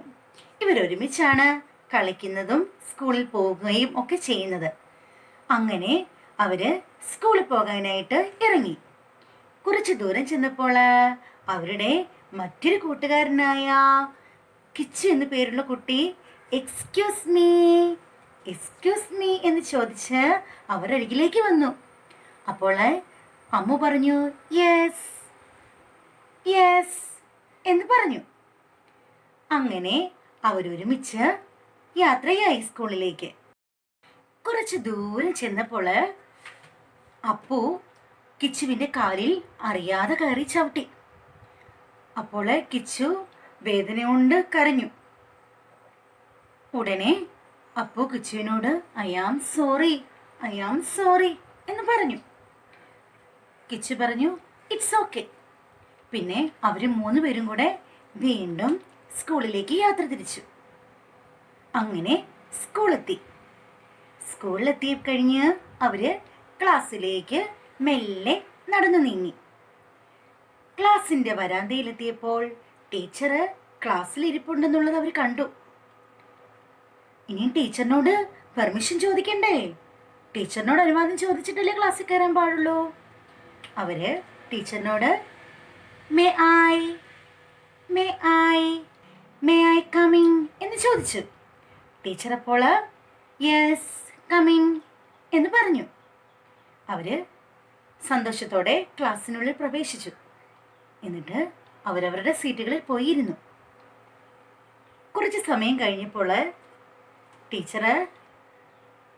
ഇവരൊരുമിച്ചാണ് കളിക്കുന്നതും സ്കൂളിൽ പോകുകയും ഒക്കെ ചെയ്യുന്നത്. അങ്ങനെ അവര് സ്കൂളിൽ പോകാനായിട്ട് ഇറങ്ങി. കുറച്ചു ദൂരം ചെന്നപ്പോൾ അവരുടെ മറ്റൊരു കൂട്ടുകാരനായ കിച്ചു എന്നു പേരുള്ള കുട്ടി എക്സ്ക്യൂസ് മീ എന്ന് ചോദിച്ച് അവരരികിലേക്ക് വന്നു. അപ്പോൾ അമ്മു പറഞ്ഞു യെസ് യെസ് എന്ന് പറഞ്ഞു. അങ്ങനെ അവരൊരുമിച്ച് യാത്രയായി സ്കൂളിലേക്ക്. കുറച്ച് ദൂരം ചെന്നപ്പോൾ അപ്പു കിച്ചുവിൻ്റെ കാലിൽ അറിയാതെ കയറി ചവിട്ടി. അപ്പോൾ കിച്ചു വേദന കൊണ്ട് കരഞ്ഞു. ഉടനെ അപ്പു കിച്ചുവിനോട് ഐ ആം സോറി എന്ന് പറഞ്ഞു. കിച്ചു പറഞ്ഞു ഇറ്റ്സ് ഓക്കെ. പിന്നെ അവർ 3 പേരും കൂടെ വീണ്ടും സ്കൂളിലേക്ക് യാത്ര തിരിച്ചു. അങ്ങനെ സ്കൂളിലെത്തി കഴിഞ്ഞ് അവര് ക്ലാസ്സിലേക്ക് മെല്ലെ നടന്നു നീങ്ങി. ക്ലാസ്സിന്റെ വരാന്തയിലെത്തിയപ്പോൾ ടീച്ചർ ക്ലാസ്സിൽ ഇരിപ്പുണ്ടെന്നുള്ളത് അവർ കണ്ടു. ഇനി ടീച്ചറിനോട് പെർമിഷൻ ചോദിക്കണ്ടേ? ടീച്ചറിനോട് അനുവാദം ചോദിച്ചിട്ടല്ലേ ക്ലാസ്സിൽ കയറാൻ പാടുള്ളൂ. അവര് ടീച്ചറിനോട് മേ ഐ കമിങ് എന്ന് ചോദിച്ചു. ടീച്ചർ അപ്പോൾ യെസ് കമിങ് എന്ന് പറഞ്ഞു. അവര് സന്തോഷത്തോടെ ക്ലാസ്സിനുള്ളിൽ പ്രവേശിച്ചു. എന്നിട്ട് അവരവരുടെ സീറ്റുകളിൽ പോയിരുന്നു. കുറച്ച് സമയം കഴിഞ്ഞപ്പോൾ ടീച്ചർ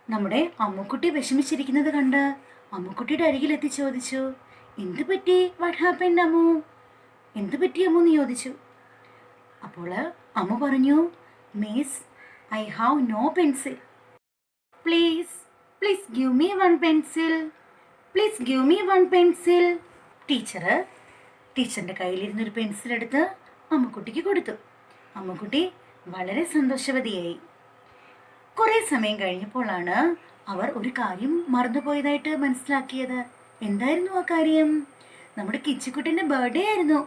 നമ്മുടെ അമ്മുക്കുട്ടി വിഷമിച്ചിരിക്കുന്നത് കണ്ട് അമ്മുക്കുട്ടിയുടെ അരികിലെത്തി ചോദിച്ചു എന്ത് പറ്റി, വാട്ട് ഹാപ്പൻഡ് അമ്മു, എന്ത് പറ്റി അമ്മു എന്ന് ചോദിച്ചു. അപ്പോൾ അമ്മു പറഞ്ഞു miss I have no pencil, please give me one pencil. ടീച്ചറിൻ്റെ കയ്യിലിരുന്നൊരു പെൻസിൽ എടുത്ത് അമ്മുക്കുട്ടിക്ക് കൊടുത്തു. അമ്മുക്കുട്ടി വളരെ സന്തോഷവതിയായി. കുറേ സമയം കഴിഞ്ഞപ്പോഴാണ് അവർ ഒരു കാര്യം മറന്നുപോയതായിട്ട് മനസ്സിലാക്കിയത്. എന്തായിരുന്നു ആ കാര്യം? നമ്മുടെ കിച്ചുക്കുട്ടിൻ്റെ ബർത്ത്ഡേ ആയിരുന്നു.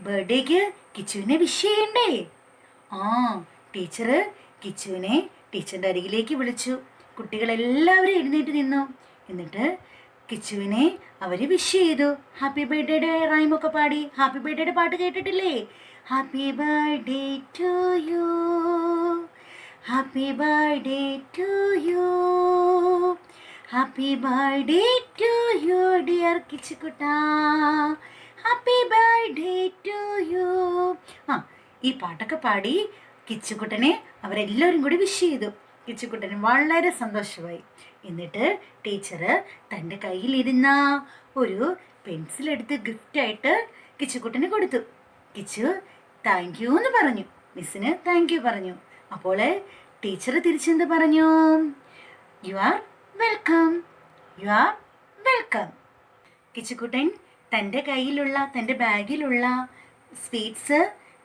ബർത്ത്ഡേക്ക് കിച്ചുവിനെ വിഷ് ചെയ്യണ്ടേ? ടീച്ചർ കിച്ചുവിനെ ടീച്ചറിൻ്റെ അരികിലേക്ക് വിളിച്ചു. കുട്ടികളെല്ലാവരും എഴുന്നേറ്റ് നിന്നു. എന്നിട്ട് കിച്ചുവിനെ അവർ വിഷ് ചെയ്തു. ഹാപ്പി ബർത്ത്ഡേയുടെ റൈമൊക്കെ പാടി. ഹാപ്പി ബർത്ത്ഡേയുടെ പാട്ട് കേട്ടിട്ടില്ലേ? Happy birthday to you, happy birthday to you, happy birthday to you dear കിച്ചുക്കുട്ടാ, ഹാപ്പി ബർത്ത്ഡേ ടു യു. ഈ പാട്ടൊക്കെ പാടി കിച്ചുക്കുട്ടനെ അവരെല്ലാവരും കൂടി വിഷ് ചെയ്തു. കിച്ചുക്കുട്ടന് വളരെ സന്തോഷമായി. എന്നിട്ട് ടീച്ചർ തൻ്റെ കയ്യിലിരുന്ന ഒരു പെൻസിലെടുത്ത് ഗിഫ്റ്റായിട്ട് കിച്ചുക്കുട്ടന് കൊടുത്തു. കിച്ചു താങ്ക് യു എന്ന് പറഞ്ഞു. മിസ്സിന് താങ്ക് യു പറഞ്ഞു. അപ്പോൾ ടീച്ചർ തിരിച്ചെന്ത് പറഞ്ഞു? You are welcome. കിച്ചുക്കുട്ടൻ തൻ്റെ കയ്യിലുള്ള തൻ്റെ ബാഗിലുള്ള സ്വീറ്റ്സ്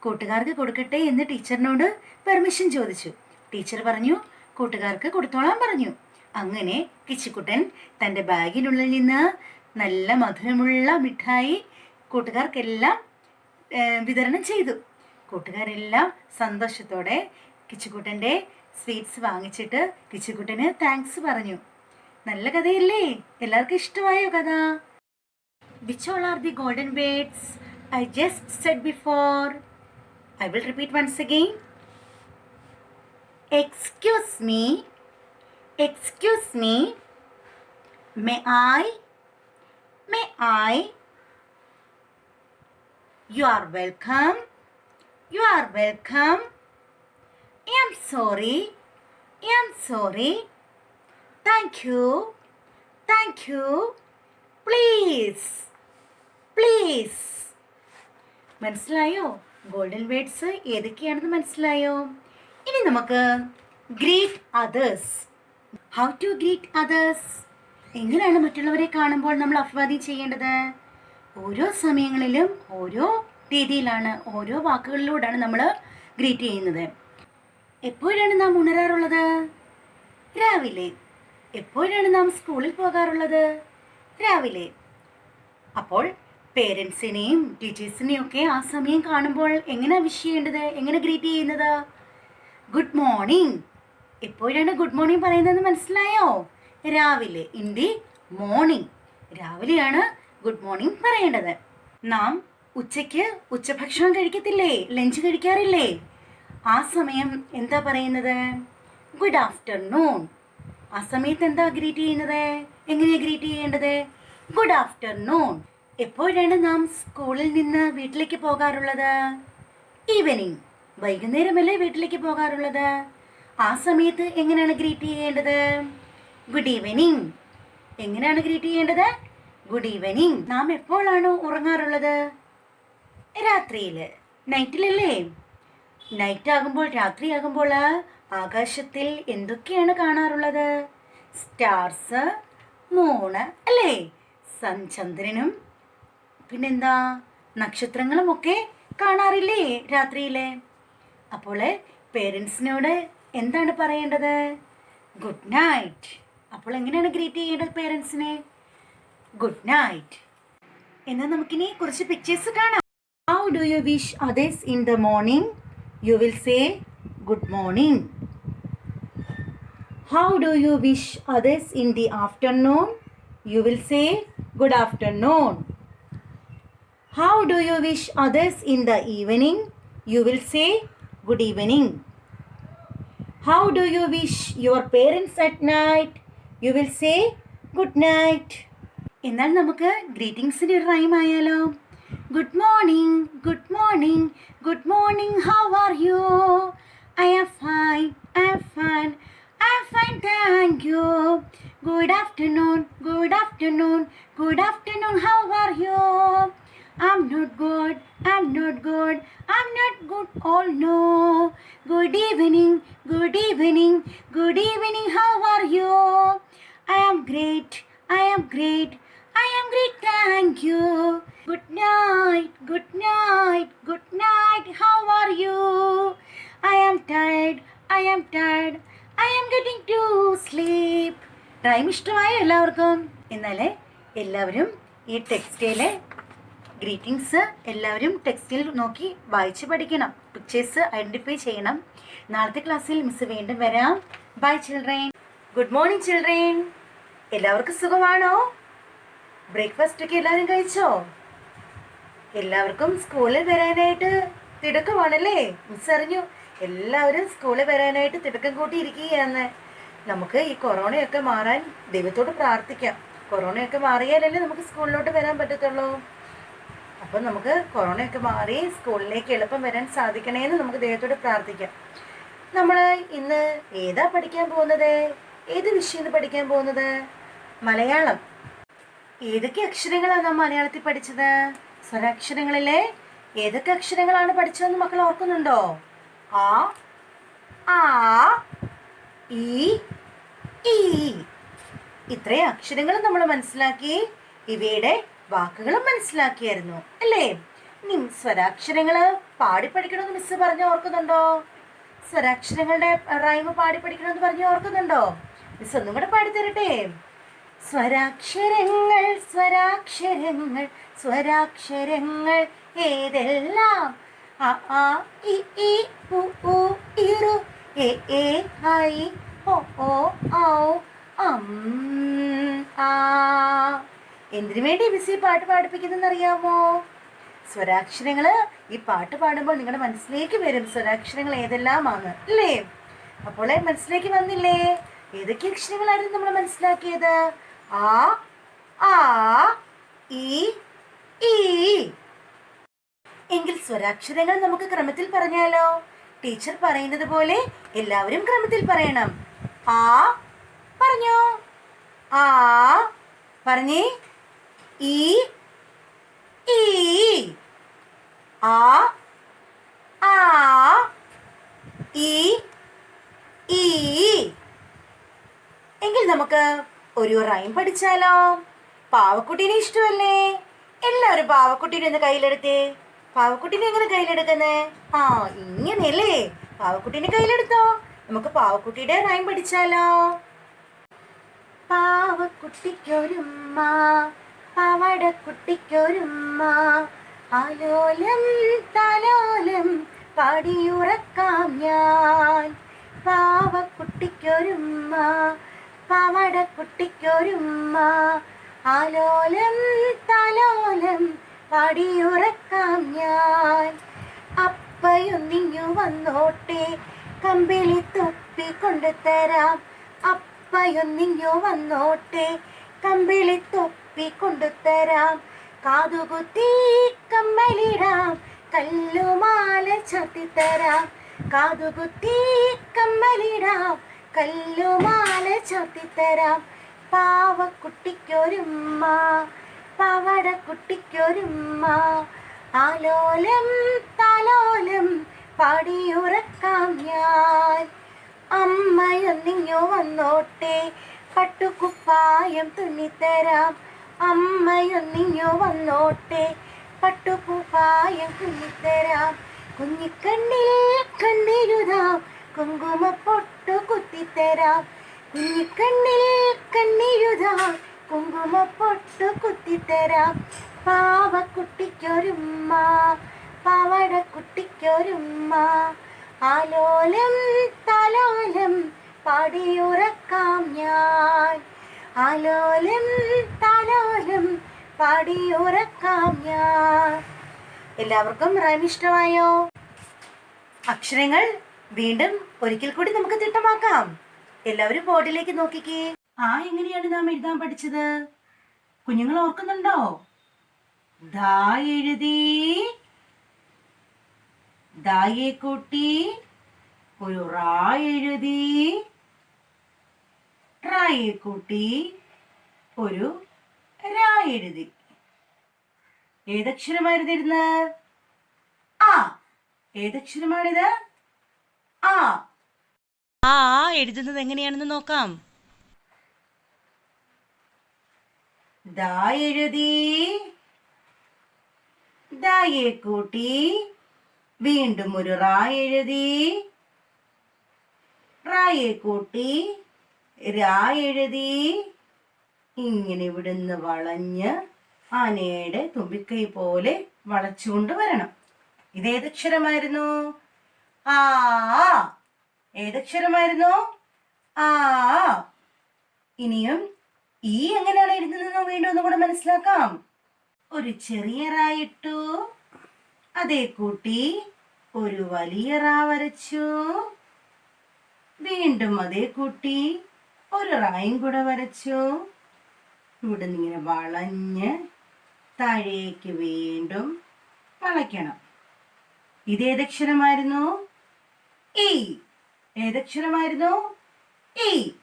കൂട്ടുകാർക്ക് കൊടുക്കട്ടെ എന്ന് ടീച്ചറിനോട് പെർമിഷൻ ചോദിച്ചു. ടീച്ചർ പറഞ്ഞു കൂട്ടുകാർക്ക് കൊടുത്തോളാൻ പറഞ്ഞു. അങ്ങനെ കിച്ചുക്കുട്ടൻ തൻ്റെ ബാഗിനുള്ളിൽ നിന്ന് നല്ല മധുരമുള്ള മിഠായി കൂട്ടുകാർക്കെല്ലാം വിതരണം ചെയ്തു. കൂട്ടുകാരെല്ലാം സന്തോഷത്തോടെ കിച്ചുക്കുട്ടൻ്റെ സ്വീറ്റ്സ് വാങ്ങിച്ചിട്ട് കിച്ചുക്കുട്ടന് താങ്ക്സ് പറഞ്ഞു. നല്ല കഥയല്ലേ? എല്ലാവർക്കും ഇഷ്ടമായോ കഥ? Which all are the golden words I just said before? I will repeat once again. Excuse me, may I, you are welcome, I am sorry, thank you, please. മനസ്സിലായോ? ഗോൾഡൻ വേർഡ്സ് ഏതൊക്കെയാണെന്ന് മനസ്സിലായോ? ഇനി നമുക്ക് greet others. How to greet others? എങ്ങനെയാണ് മറ്റുള്ളവരെ കാണുമ്പോൾ നമ്മൾ അഭിവാദ്യം ചെയ്യേണ്ടത്? ഓരോ സമയങ്ങളിലും ഓരോ രീതിയിലാണ്, ഓരോ വാക്കുകളിലൂടെയാണ് നമ്മൾ ഗ്രീറ്റ് ചെയ്യുന്നത്. എപ്പോഴാണ് നാം ഉണരാറുള്ളത്? രാവിലെ. എപ്പോഴാണ് നാം സ്കൂളിൽ പോകാറുള്ളത്? രാവിലെ. അപ്പോൾ പേരൻസിനെയും ടീച്ചേഴ്സിനെയും ഒക്കെ ആ സമയം കാണുമ്പോൾ എങ്ങനെയാണ് വിഷ് ചെയ്യേണ്ടത്, എങ്ങനെ ഗ്രീറ്റ് ചെയ്യുന്നത്? Good morning. എപ്പോഴാണ് ഗുഡ് മോർണിംഗ് പറയുന്നതെന്ന് മനസ്സിലായോ? രാവിലെ. In the morning. രാവിലെയാണ് ഗുഡ് മോർണിംഗ് പറയേണ്ടത്. നാം ഉച്ചയ്ക്ക് ഉച്ചഭക്ഷണം കഴിക്കത്തില്ലേ, ലഞ്ച് കഴിക്കാറില്ലേ? ആ സമയം എന്താ പറയുന്നത്? Good afternoon. ആ സമയത്ത് എന്താ ഗ്രീറ്റ് ചെയ്യുന്നത്, എങ്ങനെയാണ് ഗ്രീറ്റ് ചെയ്യേണ്ടത്? Good afternoon. എപ്പോഴാണ് നാം സ്കൂളിൽ നിന്ന് വീട്ടിലേക്ക് പോകാറുള്ളത്? ഈവനിങ്. വൈകുന്നേരമല്ലേ വീട്ടിലേക്ക് പോകാറുള്ളത്? ആ സമയത്ത് എങ്ങനെയാണ് ഗ്രീറ്റ് ചെയ്യേണ്ടത്? Good evening. എങ്ങനെയാണ് ഗ്രീറ്റ് ചെയ്യേണ്ടത്? Good evening. നാം എപ്പോഴാണ് ഉറങ്ങാറുള്ളത്? രാത്രിയിൽ. നൈറ്റിലല്ലേ? നൈറ്റ് ആകുമ്പോൾ, രാത്രിയാകുമ്പോൾ ആകാശത്തിൽ എന്തൊക്കെയാണ് കാണാറുള്ളത്? സ്റ്റാർസ്, മൂണ് അല്ലേ? ചന്ദ്രനും പിന്നെന്താ നക്ഷത്രങ്ങളും ഒക്കെ കാണാറില്ലേ രാത്രിയിൽ? അപ്പോൾ പേരൻസിനോട് എന്താണ് പറയേണ്ടത്? Good night. അപ്പോൾ എങ്ങനെയാണ് ഗ്രീറ്റ് ചെയ്യേണ്ടത് പേരൻസിനെ? Good night. എന്നാൽ നമുക്കിനി കുറച്ച് പിക്ചേഴ്സ് കാണാം. How do you wish others in the morning? You will say good morning. How do you wish others in the afternoon? You will say good afternoon. How do you wish others in the evening? You will say good evening. How do you wish your parents at night? You will say good night. എന്നാൽ നമുക്ക് ഗ്രീറ്റിംഗ്സിൻ്റെ ഒരു rhyme ആയാലോ? Good morning, good morning, good morning, how are you? I am fine, I am fine, I am fine, thank you. Good afternoon, good afternoon, good afternoon, how are you? I'm not good, I'm not good, I'm not good, oh no. Good evening, good evening, good evening, how are you? I am great, I am great, I am great, thank you. Good night, good night, good night, how are you? I am tired, I am tired, I am getting to sleep. Rhyme ഇഷ്ടമായോ എല്ലാവർക്കും? എന്നാൽ എല്ലാവരും ഈ ടെക്സ്റ്റൈലെ greetings എല്ലാവരും ടെക്സ്റ്റിൽ നോക്കി വായിച്ച് പഠിക്കണം. പിക്ചേഴ്സ് ഐഡൻറ്റിഫൈ ചെയ്യണം. നാളത്തെ ക്ലാസ്സിൽ മിസ് വീണ്ടും വരാം. Bye children. Good morning children. എല്ലാവർക്കും സുഖമാണോ? ബ്രേക്ക്ഫാസ്റ്റ് ഒക്കെ എല്ലാവരും കഴിച്ചോ? എല്ലാവർക്കും സ്കൂളിൽ വരാനായിട്ട് തിടുക്കമാണല്ലേ? മിസ് അറിഞ്ഞു എല്ലാവരും സ്കൂളിൽ വരാനായിട്ട് തിടുക്കം കൂട്ടിയിരിക്കുകയാണ്. നമുക്ക് ഈ കൊറോണയൊക്കെ മാറാൻ ദൈവത്തോട് പ്രാർത്ഥിക്കാം. കൊറോണയൊക്കെ മാറിയാലല്ലേ നമുക്ക് സ്കൂളിലോട്ട് വരാൻ പറ്റത്തുള്ളൂ. അപ്പം നമുക്ക് കൊറോണയൊക്കെ മാറി സ്കൂളിലേക്ക് എളുപ്പം വരാൻ സാധിക്കണേന്ന് നമുക്ക് ദൈവത്തോട് പ്രാർത്ഥിക്കാം. നമ്മൾ ഇന്ന് ഏതാ പഠിക്കാൻ പോകുന്നത്? ഏത് വിഷയം പഠിക്കാൻ പോകുന്നത്? മലയാളം. ഏതൊക്കെ അക്ഷരങ്ങളാണ് നാം മലയാളത്തിൽ പഠിച്ചത്? സ്വരാക്ഷരങ്ങളിലെ ഏതൊക്കെ അക്ഷരങ്ങളാണ് പഠിച്ചതെന്ന് മക്കൾ ഓർക്കുന്നുണ്ടോ? ആ, ആ, ഈ, ഈ. ഇത്രയും അക്ഷരങ്ങൾ നമ്മൾ മനസ്സിലാക്കി. ഇവയുടെ വാക്കുകളും മനസ്സിലാക്കിയായിരുന്നു അല്ലേ? ഇനി സ്വരാക്ഷരങ്ങൾ പാടി പഠിക്കണമെന്ന് മിസ് പറഞ്ഞ് ഓർക്കുന്നുണ്ടോ? സ്വരാക്ഷരങ്ങളുടെ റൈമ് പാടി പഠിക്കണമെന്ന് പറഞ്ഞ് ഓർക്കുന്നുണ്ടോ? മിസ് ഒന്നും കൂടെ പാടിത്തരട്ടെ. സ്വരാക്ഷരങ്ങൾ, സ്വരാക്ഷരങ്ങൾ, സ്വരാക്ഷരങ്ങൾ ഏതെല്ലാം? അ, ആ, ഇ, ഈ, ഉ, ഊ, ഇറു, എ, ഏ, ഐ, ഓ, ഓ, ഔ, ആ. എന്തിനു വേണ്ടി മിസ് ഈ പാട്ട് പാടിപ്പിക്കുന്നതെന്ന് അറിയാമോ? സ്വരാക്ഷരങ്ങൾ ഈ പാട്ട് പാടുമ്പോൾ നിങ്ങളുടെ മനസ്സിലേക്ക് വരും സ്വരാക്ഷരങ്ങൾ ഏതെല്ലാമാണ് അല്ലേ? അപ്പോൾ മനസ്സിലേക്ക് വന്നില്ലേ? ഏതൊക്കെ അക്ഷരങ്ങളായിരുന്നു നമ്മൾ മനസ്സിലാക്കിയത്? ആ, ആ, ഈ, ഈ. എങ്കിൽ സ്വരാക്ഷരങ്ങൾ നമുക്ക് ക്രമത്തിൽ പറഞ്ഞാലോ? ടീച്ചർ പറയുന്നത് പോലെ എല്ലാവരും ക്രമത്തിൽ പറയണം. ആ പറഞ്ഞോ? ആ പറഞ്ഞേ. ഈ, ഈ. ആ, ആ, ഈ, ഈ. എങ്കിൽ നമുക്ക് ഒരു റൈം പഠിച്ചാലോ? പാവക്കുട്ടീനെ ഇഷ്ടമല്ലേ? എല്ലാവരും പാവക്കുട്ടീനെ ഒന്ന് കയ്യിലെടുത്തേ. പാവക്കുട്ടീനെ എങ്ങനെ കയ്യിലെടുക്കുന്നേ? ആ, ഇങ്ങനെയല്ലേ? പാവക്കുട്ടീനെ കയ്യിലെടുത്തോ. നമുക്ക് പാവക്കുട്ടിയുടെ റൈം പഠിച്ചാലോ? പാവക്കുട്ടിക്കൊരുമ്മ, പവടക്കുട്ടിക്കൊരുമ്മ, ആലോലം താലോലം പാടിയുറക്കാം ഞാൻ. പാവക്കുട്ടിക്കൊരുമ്മ, പവടക്കുട്ടിക്കൊരുമ്മ, ആലോലം താലോലം പാടിയുറക്കാം ഞാൻ. അപ്പയൊന്നിങ്ങു വന്നോട്ടെ, കമ്പിളി തൊപ്പി കൊണ്ടുതരാം. അപ്പയൊന്നിങ്ങു വന്നോട്ടെ, കമ്പിളി തൊപ്പി കൊണ്ടുതരാം. കാതുകുത്തി കമ്മലിടാം, കല്ലുമാല ചാർത്തിത്തരാം. കാതുകുത്തി കമ്മലിടാം, കല്ലുമാല ചാർത്തിത്തരാം. പാവക്കുട്ടിക്കൊരുമ്മ, പവടക്കുട്ടിക്കൊരുമ്മ, ആലോലം താലോലം പാടിയുറക്കാം ഞാൻ. അമ്മയൊന്നിങ്ങു വന്നോട്ടെ, പട്ടുകുപ്പായം തുന്നിത്തരാം. അമ്മയൊന്നിങ്ങു വന്നോട്ടെ, പട്ടുകുപ്പായം തുന്നിത്തരാം. കുഞ്ഞിക്കണ്ണിൽ കണ്ണിരുതാം, കുങ്കുമപ്പൊട്ടു കുത്തിത്തരാം. കുഞ്ഞിക്കണ്ണിൽ കണ്ണിരുതാം, കുങ്കുമപ്പൊട്ടു കുത്തിത്തരാം. പാവക്കുട്ടിക്കൊരുമ്മ, പവടക്കുട്ടിക്കൊരുമ്മ, ആലോലം താലോലം പാടിയുറക്കാം ഞാൻ. ആലോലം താലോലം പാടിയുറക്കാം ഞാൻ. എല്ലാവർക്കും റൈം ഇഷ്ടമായോ? അക്ഷരങ്ങൾ വീണ്ടും ഒരിക്കൽ കൂടി നമുക്ക് തിട്ടമാക്കാം. എല്ലാവരും ബോർഡിലേക്ക് നോക്കിക്കേ. ആ എങ്ങനെയാണ് നാം എഴുതാൻ പഠിച്ചത്? കുഞ്ഞുങ്ങൾ ഓർക്കുന്നുണ്ടോ? ദാ എഴുതി, ദായെ കൂട്ടി ഒരു റാ എഴുതി, റായെ കൂട്ടി ഒരു രാ എഴുതി. ഏതക്ഷരമായിരുന്നിരുന്ന്? ആ. ഏതക്ഷരമാണിത്? ആ. ആ എഴുതുന്നത് എങ്ങനെയാണെന്ന് നോക്കാം. ദാ എഴുതി, ദായെ കൂട്ടി വീണ്ടും ഒരു റാ എഴുതി, റായെ കൂട്ടി രാ എഴുതി. ഇങ്ങനെ ഇവിടുന്ന് വളഞ്ഞ് ആനയുടെ തുമ്പിക്കൈ പോലെ വളച്ചുകൊണ്ട് വരണം. ഇതേതക്ഷരമായിരുന്നു? ആ. ഏതക്ഷരമായിരുന്നു? ആ. ഇനിയും ഈ എങ്ങനെയാണ് എഴുതുന്നതെന്ന് വീണ്ടും ഒന്നും കൂടെ മനസ്സിലാക്കാം. ഒരു ചെറിയ റാ ഇട്ടു, അതേ കൂട്ടി ഒരു വലിയ റാ വരച്ചു, വീണ്ടും അതേ കൂട്ടി ഒരു റായും കൂടെ വരച്ചു. ഇവിടെ നിന്ന് ഇങ്ങനെ വളഞ്ഞ് താഴേക്ക് വീണ്ടും വളയ്ക്കണം. ഇതേതക്ഷരമായിരുന്നു? ഈ. ഏതക്ഷരമായിരുന്നു? ഈ.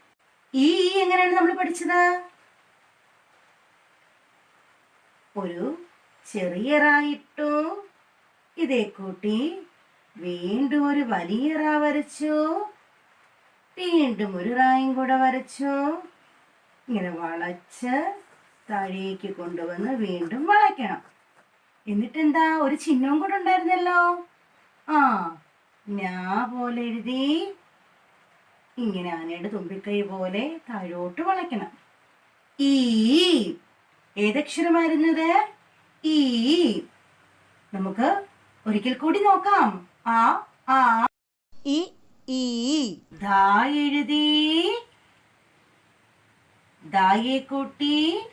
ഈ എങ്ങനെയാണ് നമ്മൾ പഠിച്ചത്? ഒരു ചെറിയ റാ ഇട്ടു, ഇതേ കൂട്ടി വീണ്ടും ഒരു വലിയ റാ വരച്ചു, വീണ്ടും ഒരു റായും കൂടെ വരച്ചു. ഇങ്ങനെ വളച്ച് താഴേക്ക് കൊണ്ടുവന്ന് വീണ്ടും വളയ്ക്കണം. എന്നിട്ടെന്താ, ഒരു ചിഹ്നവും കൂടെ ഉണ്ടായിരുന്നല്ലോ. ആ, ഞാ പോലെ എഴുതി ഇങ്ങനെ ആനയുടെ തുമ്പിക്കൈ പോലെ താഴോട്ട് വളയ്ക്കണം. ഈ. ഏതക്ഷരമായിരുന്നത്? ഈ. നമുക്ക് ഒരിക്കൽ കൂടി നോക്കാം. ആ, ആ, ഇ, ഈ. ദാ എഴുതി, ദായെ കൂട്ടി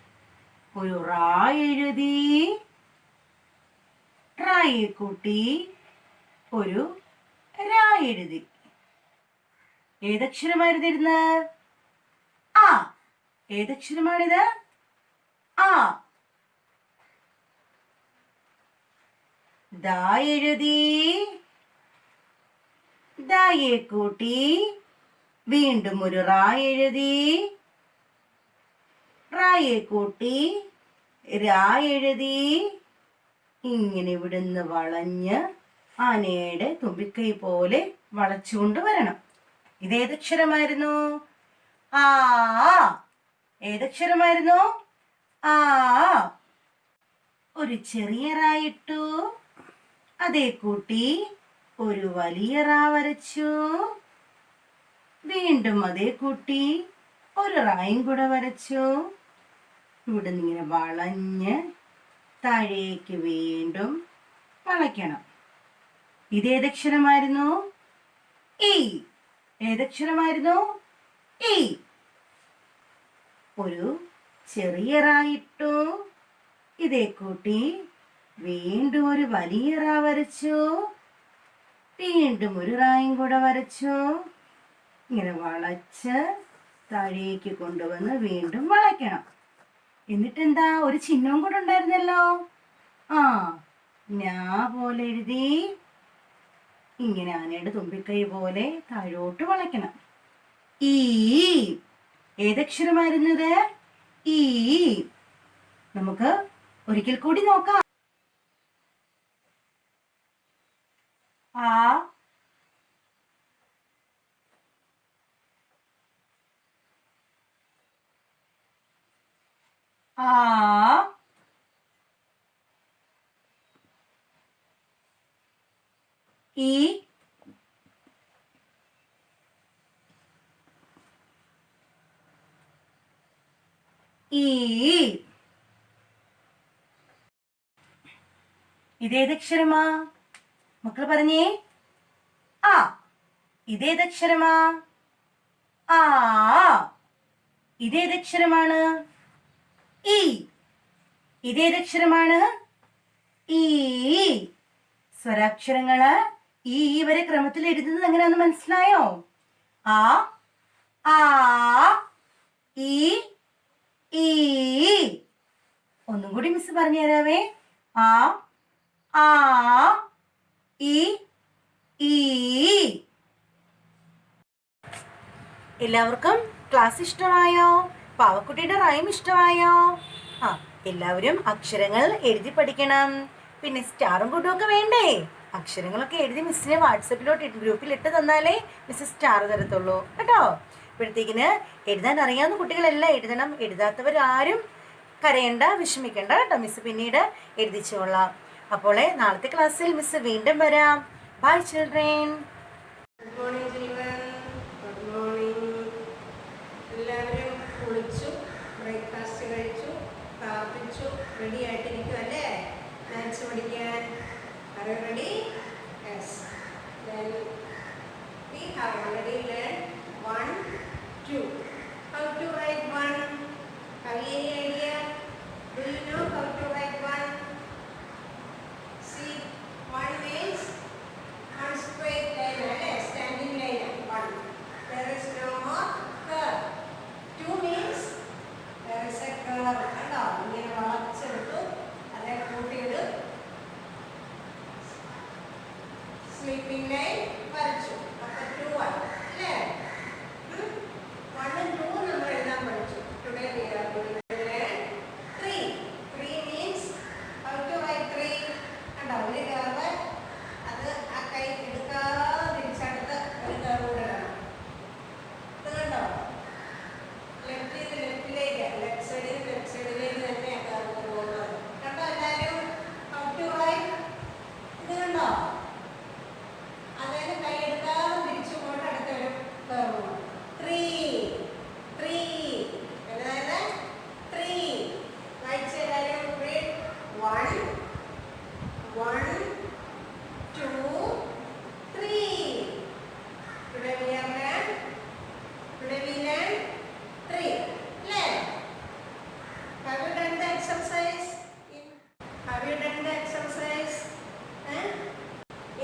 ഒരു റാ എഴുതി, റായെ കൂട്ടി ഒരു രാ എഴുതി. ഏതക്ഷരമായിരുന്നിരുന്ന്? ആ. ഏതക്ഷരമാണിത്? ആ. ദാ എഴുതി, ദായെ കൂട്ടി വീണ്ടും ഒരു റാ എഴുതി, റായെ കൂട്ടി രാ എഴുതി. ഇങ്ങനെ ഇവിടുന്ന് വളഞ്ഞ് ആനയുടെ തുമ്പിക്കൈ പോലെ വളച്ചുകൊണ്ട് വരണം. ഇതേതക്ഷരമായിരുന്നു? ആ. ഏതക്ഷരമായിരുന്നു? ആ. ഒരു ചെറിയ റാ ഇട്ടു, അതേ കൂട്ടി ഒരു വലിയ റാ വരച്ചു, വീണ്ടും അതേ കൂട്ടി ഒരു റൈൻ കൂടെ വരച്ചു. ഇവിടെ നിന്ന് ഇങ്ങനെ വളഞ്ഞ് താഴേക്ക് വീണ്ടും വളയ്ക്കണം. ഇതേതക്ഷരമായിരുന്നു? ഇ. ഏതക്ഷരമായിരുന്നു? ഇ. ഒരു ചെറിയ റാ ഇട്ടു. ഇതേ കൂട്ടി വീണ്ടും ഒരു വലിയ റാ വരച്ചു. വീണ്ടും ഒരു റായും കൂടെ വരച്ചു. ഇങ്ങനെ വളച്ച് താഴേക്ക് കൊണ്ടുവന്ന് വീണ്ടും വളയ്ക്കണം. എന്നിട്ടെന്താ, ഒരു ചിഹ്നവും കൂടെ ഉണ്ടായിരുന്നല്ലോ. ഞാ പോലെ എഴുതി ഇങ്ങനെ ആനയുടെ തുമ്പിക്കൈ പോലെ താഴോട്ട് വളയ്ക്കണം. ഈ. ഏതക്ഷരമായിരുന്നത്? ഈ. നമുക്ക് ഒരിക്കൽ കൂടി നോക്കാം. ആ, ആ, ഈ, ഈ. ഇതേതക്ഷരമാ? മക്കൾ പറഞ്ഞേ. ആ. ഇതേതക്ഷരമാ? ആ. ഇതേതക്ഷരമാണ്? ഈ. ഇതേതക്ഷരമാണ്? ഈ. സ്വരാക്ഷരങ്ങള് ഈ വരെ ക്രമത്തിൽ എഴുതുന്നത് എങ്ങനെയാന്ന് മനസ്സിലായോ? ആ, ആ, ഈ, ഈ. ഒന്നും കൂടി മിസ് പറഞ്ഞു തരാവേ. ആ, ആ, ഈ, ഈ. എല്ലാവർക്കും ക്ലാസ് ഇഷ്ടമായോ? പാവക്കുട്ടിയുടെ റൈം ഇഷ്ടമായോ? എല്ലാവരും അക്ഷരങ്ങൾ എഴുതി പഠിക്കണം. പിന്നെ സ്റ്റാറും കൂട്ടും ഒക്കെ വേണ്ടേ? അക്ഷരങ്ങളൊക്കെ എഴുതി മിസ്സിനെ വാട്സപ്പിലോട്ട് ഗ്രൂപ്പിൽ ഇട്ട് തന്നാലേ മിസ് സ്റ്റാർ തരത്തുള്ളൂ കേട്ടോ. ഇപ്പോഴത്തേക്കിന് എഴുതാൻ അറിയാവുന്ന കുട്ടികളെല്ലാം എഴുതണം. എഴുതാത്തവരാരും കരയണ്ട, വിഷമിക്കണ്ട കേട്ടോ. മിസ് പിന്നീട് എഴുതിച്ചോളാം. അപ്പോൾ നാളത്തെ ക്ലാസ്സിൽ മിസ് വീണ്ടും വരാം. Bye children. Good morning children. Good morning. എല്ലാവരും കുളിച്ചു, ബ്രേക്ക്ഫാസ്റ്റ് കഴിച്ചു, പ്രാർത്ഥിച്ചു, റെഡി ആയിട്ടിരിക്കും അല്ലേ മാത്സ് പഠിക്കാൻ? Are you ready? Yes. Then we have already learned 1, 2. How to write 1? Have you any idea? Do you know how to write 1? See, 1 means one straight line, standing line. 1. There is no more curve. 2 means there is a curve. കണ്ടോ? ഇങ്ങനെ വളച്ചെടുത്തു അതേ കൂട്ടിയത് sleeping line വരച്ചു. അപ്പോൾ 2 ആണ് അല്ലേ? 1 ഉം 2 ഉം നമ്മൾ എഴുതാൻ പഠിച്ചു. Today we are going to learn 3. 3 means how to write 3. കണ്ടോ? ഒരു curve അത് ആ കൈ എടുക്കാതെ തിരിച്ചടുത്ത് ഒരു curve കൂടെ ഇടണം. ഇത് കണ്ടോ? ലെഫ്റ്റിലേക്ക് ലെഫ്റ്റ് സൈഡിലേക്ക് തന്നെ curve പോകുന്നത് കണ്ടോ? എല്ലാവരും how to write? ഇത് കണ്ടോ? അതായത് കൈ എടുക്കാതെ തിരിച്ചു പോയിട്ട് അടുത്തൊരു curve. 3. അതായത് 3. വായിച്ച് എല്ലാവരും read 1, 2, 3. Today we learn 3. അല്ലേ? Have you done the exercise?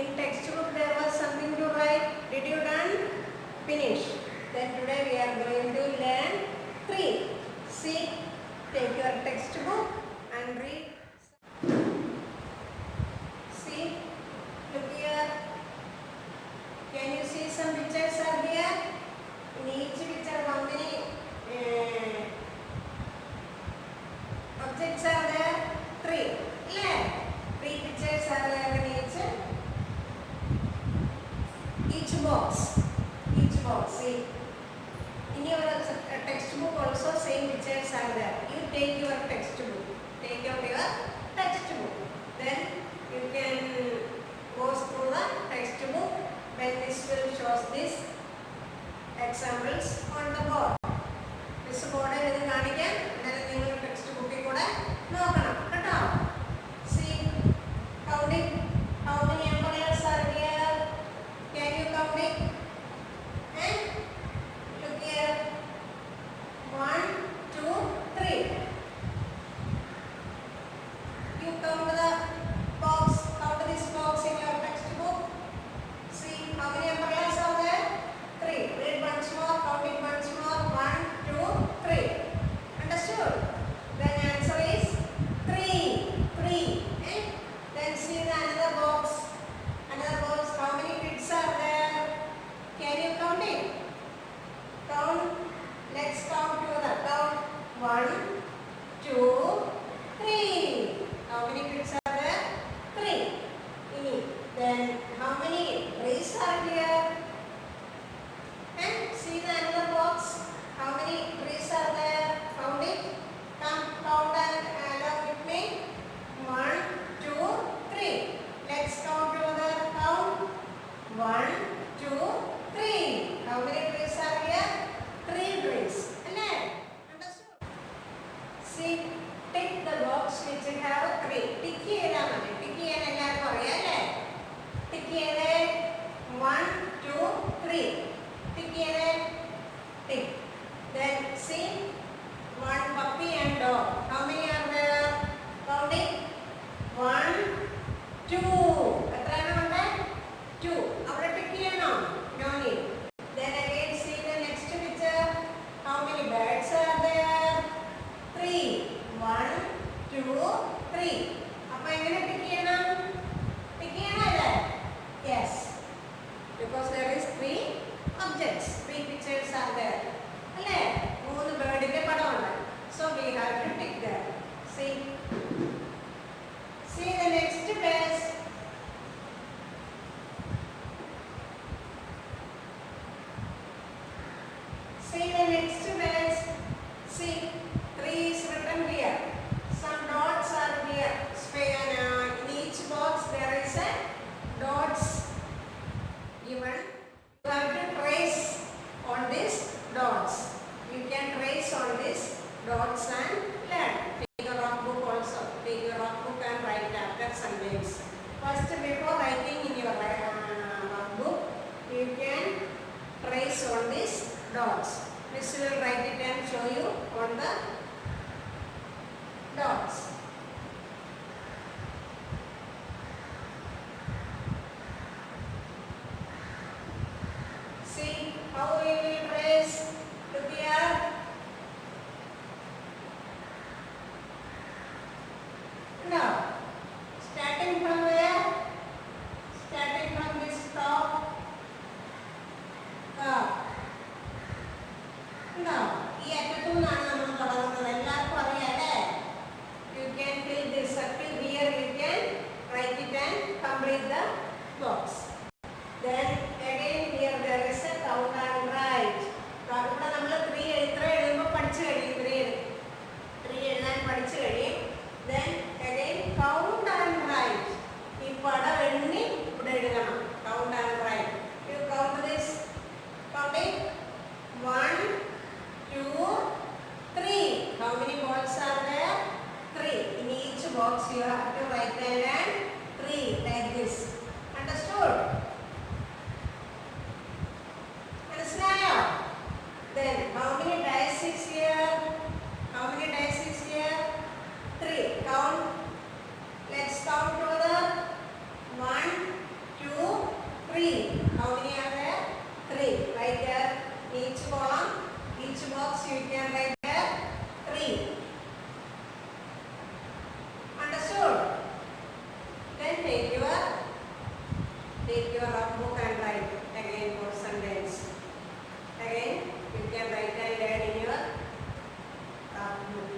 In textbook there was something to write. Did you done? Finish. Then today we are going to learn 3. See, take your textbook and read. See, look here. Can you see some pictures are here? In each picture how many objects are there? 3. Yeah. 3 pictures are there in each box. See, in your textbook also same pictures are there. You take your textbook. Take out your textbook. Then you can go through the textbook. When this will show this examples on the board. many trees are here? And see the another box. How many trees are there? Count it. Come, count and along with me. 1, 2, 3. Let's count together. Count. 1, 2, 3. How many trees are here? 3 trees. Understood? See, tick the box which have 3. Tick ചെയ്താൽ മതി. Tick ചെയ്യാൻ എല്ലാവർക്കും അറിയാം അല്ലേ? Tick ചെയ്തേ. 1, 2, 3. Tick ചെയ്തേ. Tick. Then see, 1 puppy and dog. How many are there? Count it. 1, 2. എത്രയാണ് ഉണ്ട്? 2. അവിടെ tick ചെയ്യണോ? No need. Then again see the next picture. How many birds are there? 3. 1, 2, 3. അപ്പോൾ എങ്ങനെ tick ചെയ്യണം? Tick ചെയ്യണമല്ലേ? Yes. Because there is 3 objects. 3 pictures are there. അല്ലേ? 3 ബേർഡിന്റെ പടമുണ്ട്. So we have to tick there. See the next page. See the next page. See, 3 is written here. Some dots are here. In each box there is a dots given. You have to trace on these dots. You can trace on these dots and learn. Take a rock book also. Take a rock book and write after some days. First, before writing in your rock book, you can trace on these dots. Miss will write it and show you on the dots. See how we will trace. Look here. Now, starting from where? Starting from this top. ഈ അറ്റത്തു നിന്നാണ് നമ്മൾ തുടങ്ങുന്നത്. എല്ലാവർക്കും അറിയാലേ? You can fill this circle here. You can write it and complete the box. Then again here there is a count and write. ഇവിടെ നമ്മൾ 3 എഴുതുമ്പോൾ പഠിച്ചു കഴിയും. 3 എഴുതാൻ പഠിച്ചു കഴിയും. Then again count and write. ഈ പടം എണ്ണി ഇവിടെ എഴുതണം. Count and write. You count this. Count it. 1, 2, 3. How many balls are there? 3. In each box you have to write down 3 like this. Understood? മനസ്സിലായോ? Then how many dice is here? How many dice is here? 3. Count. Let's count together. 1, 2, 3. How many are there? 3. Write there. Each column, each box you can write there 3. Understood? Then take your rough book and write again for sentence. Again you can write and learn in your rough book.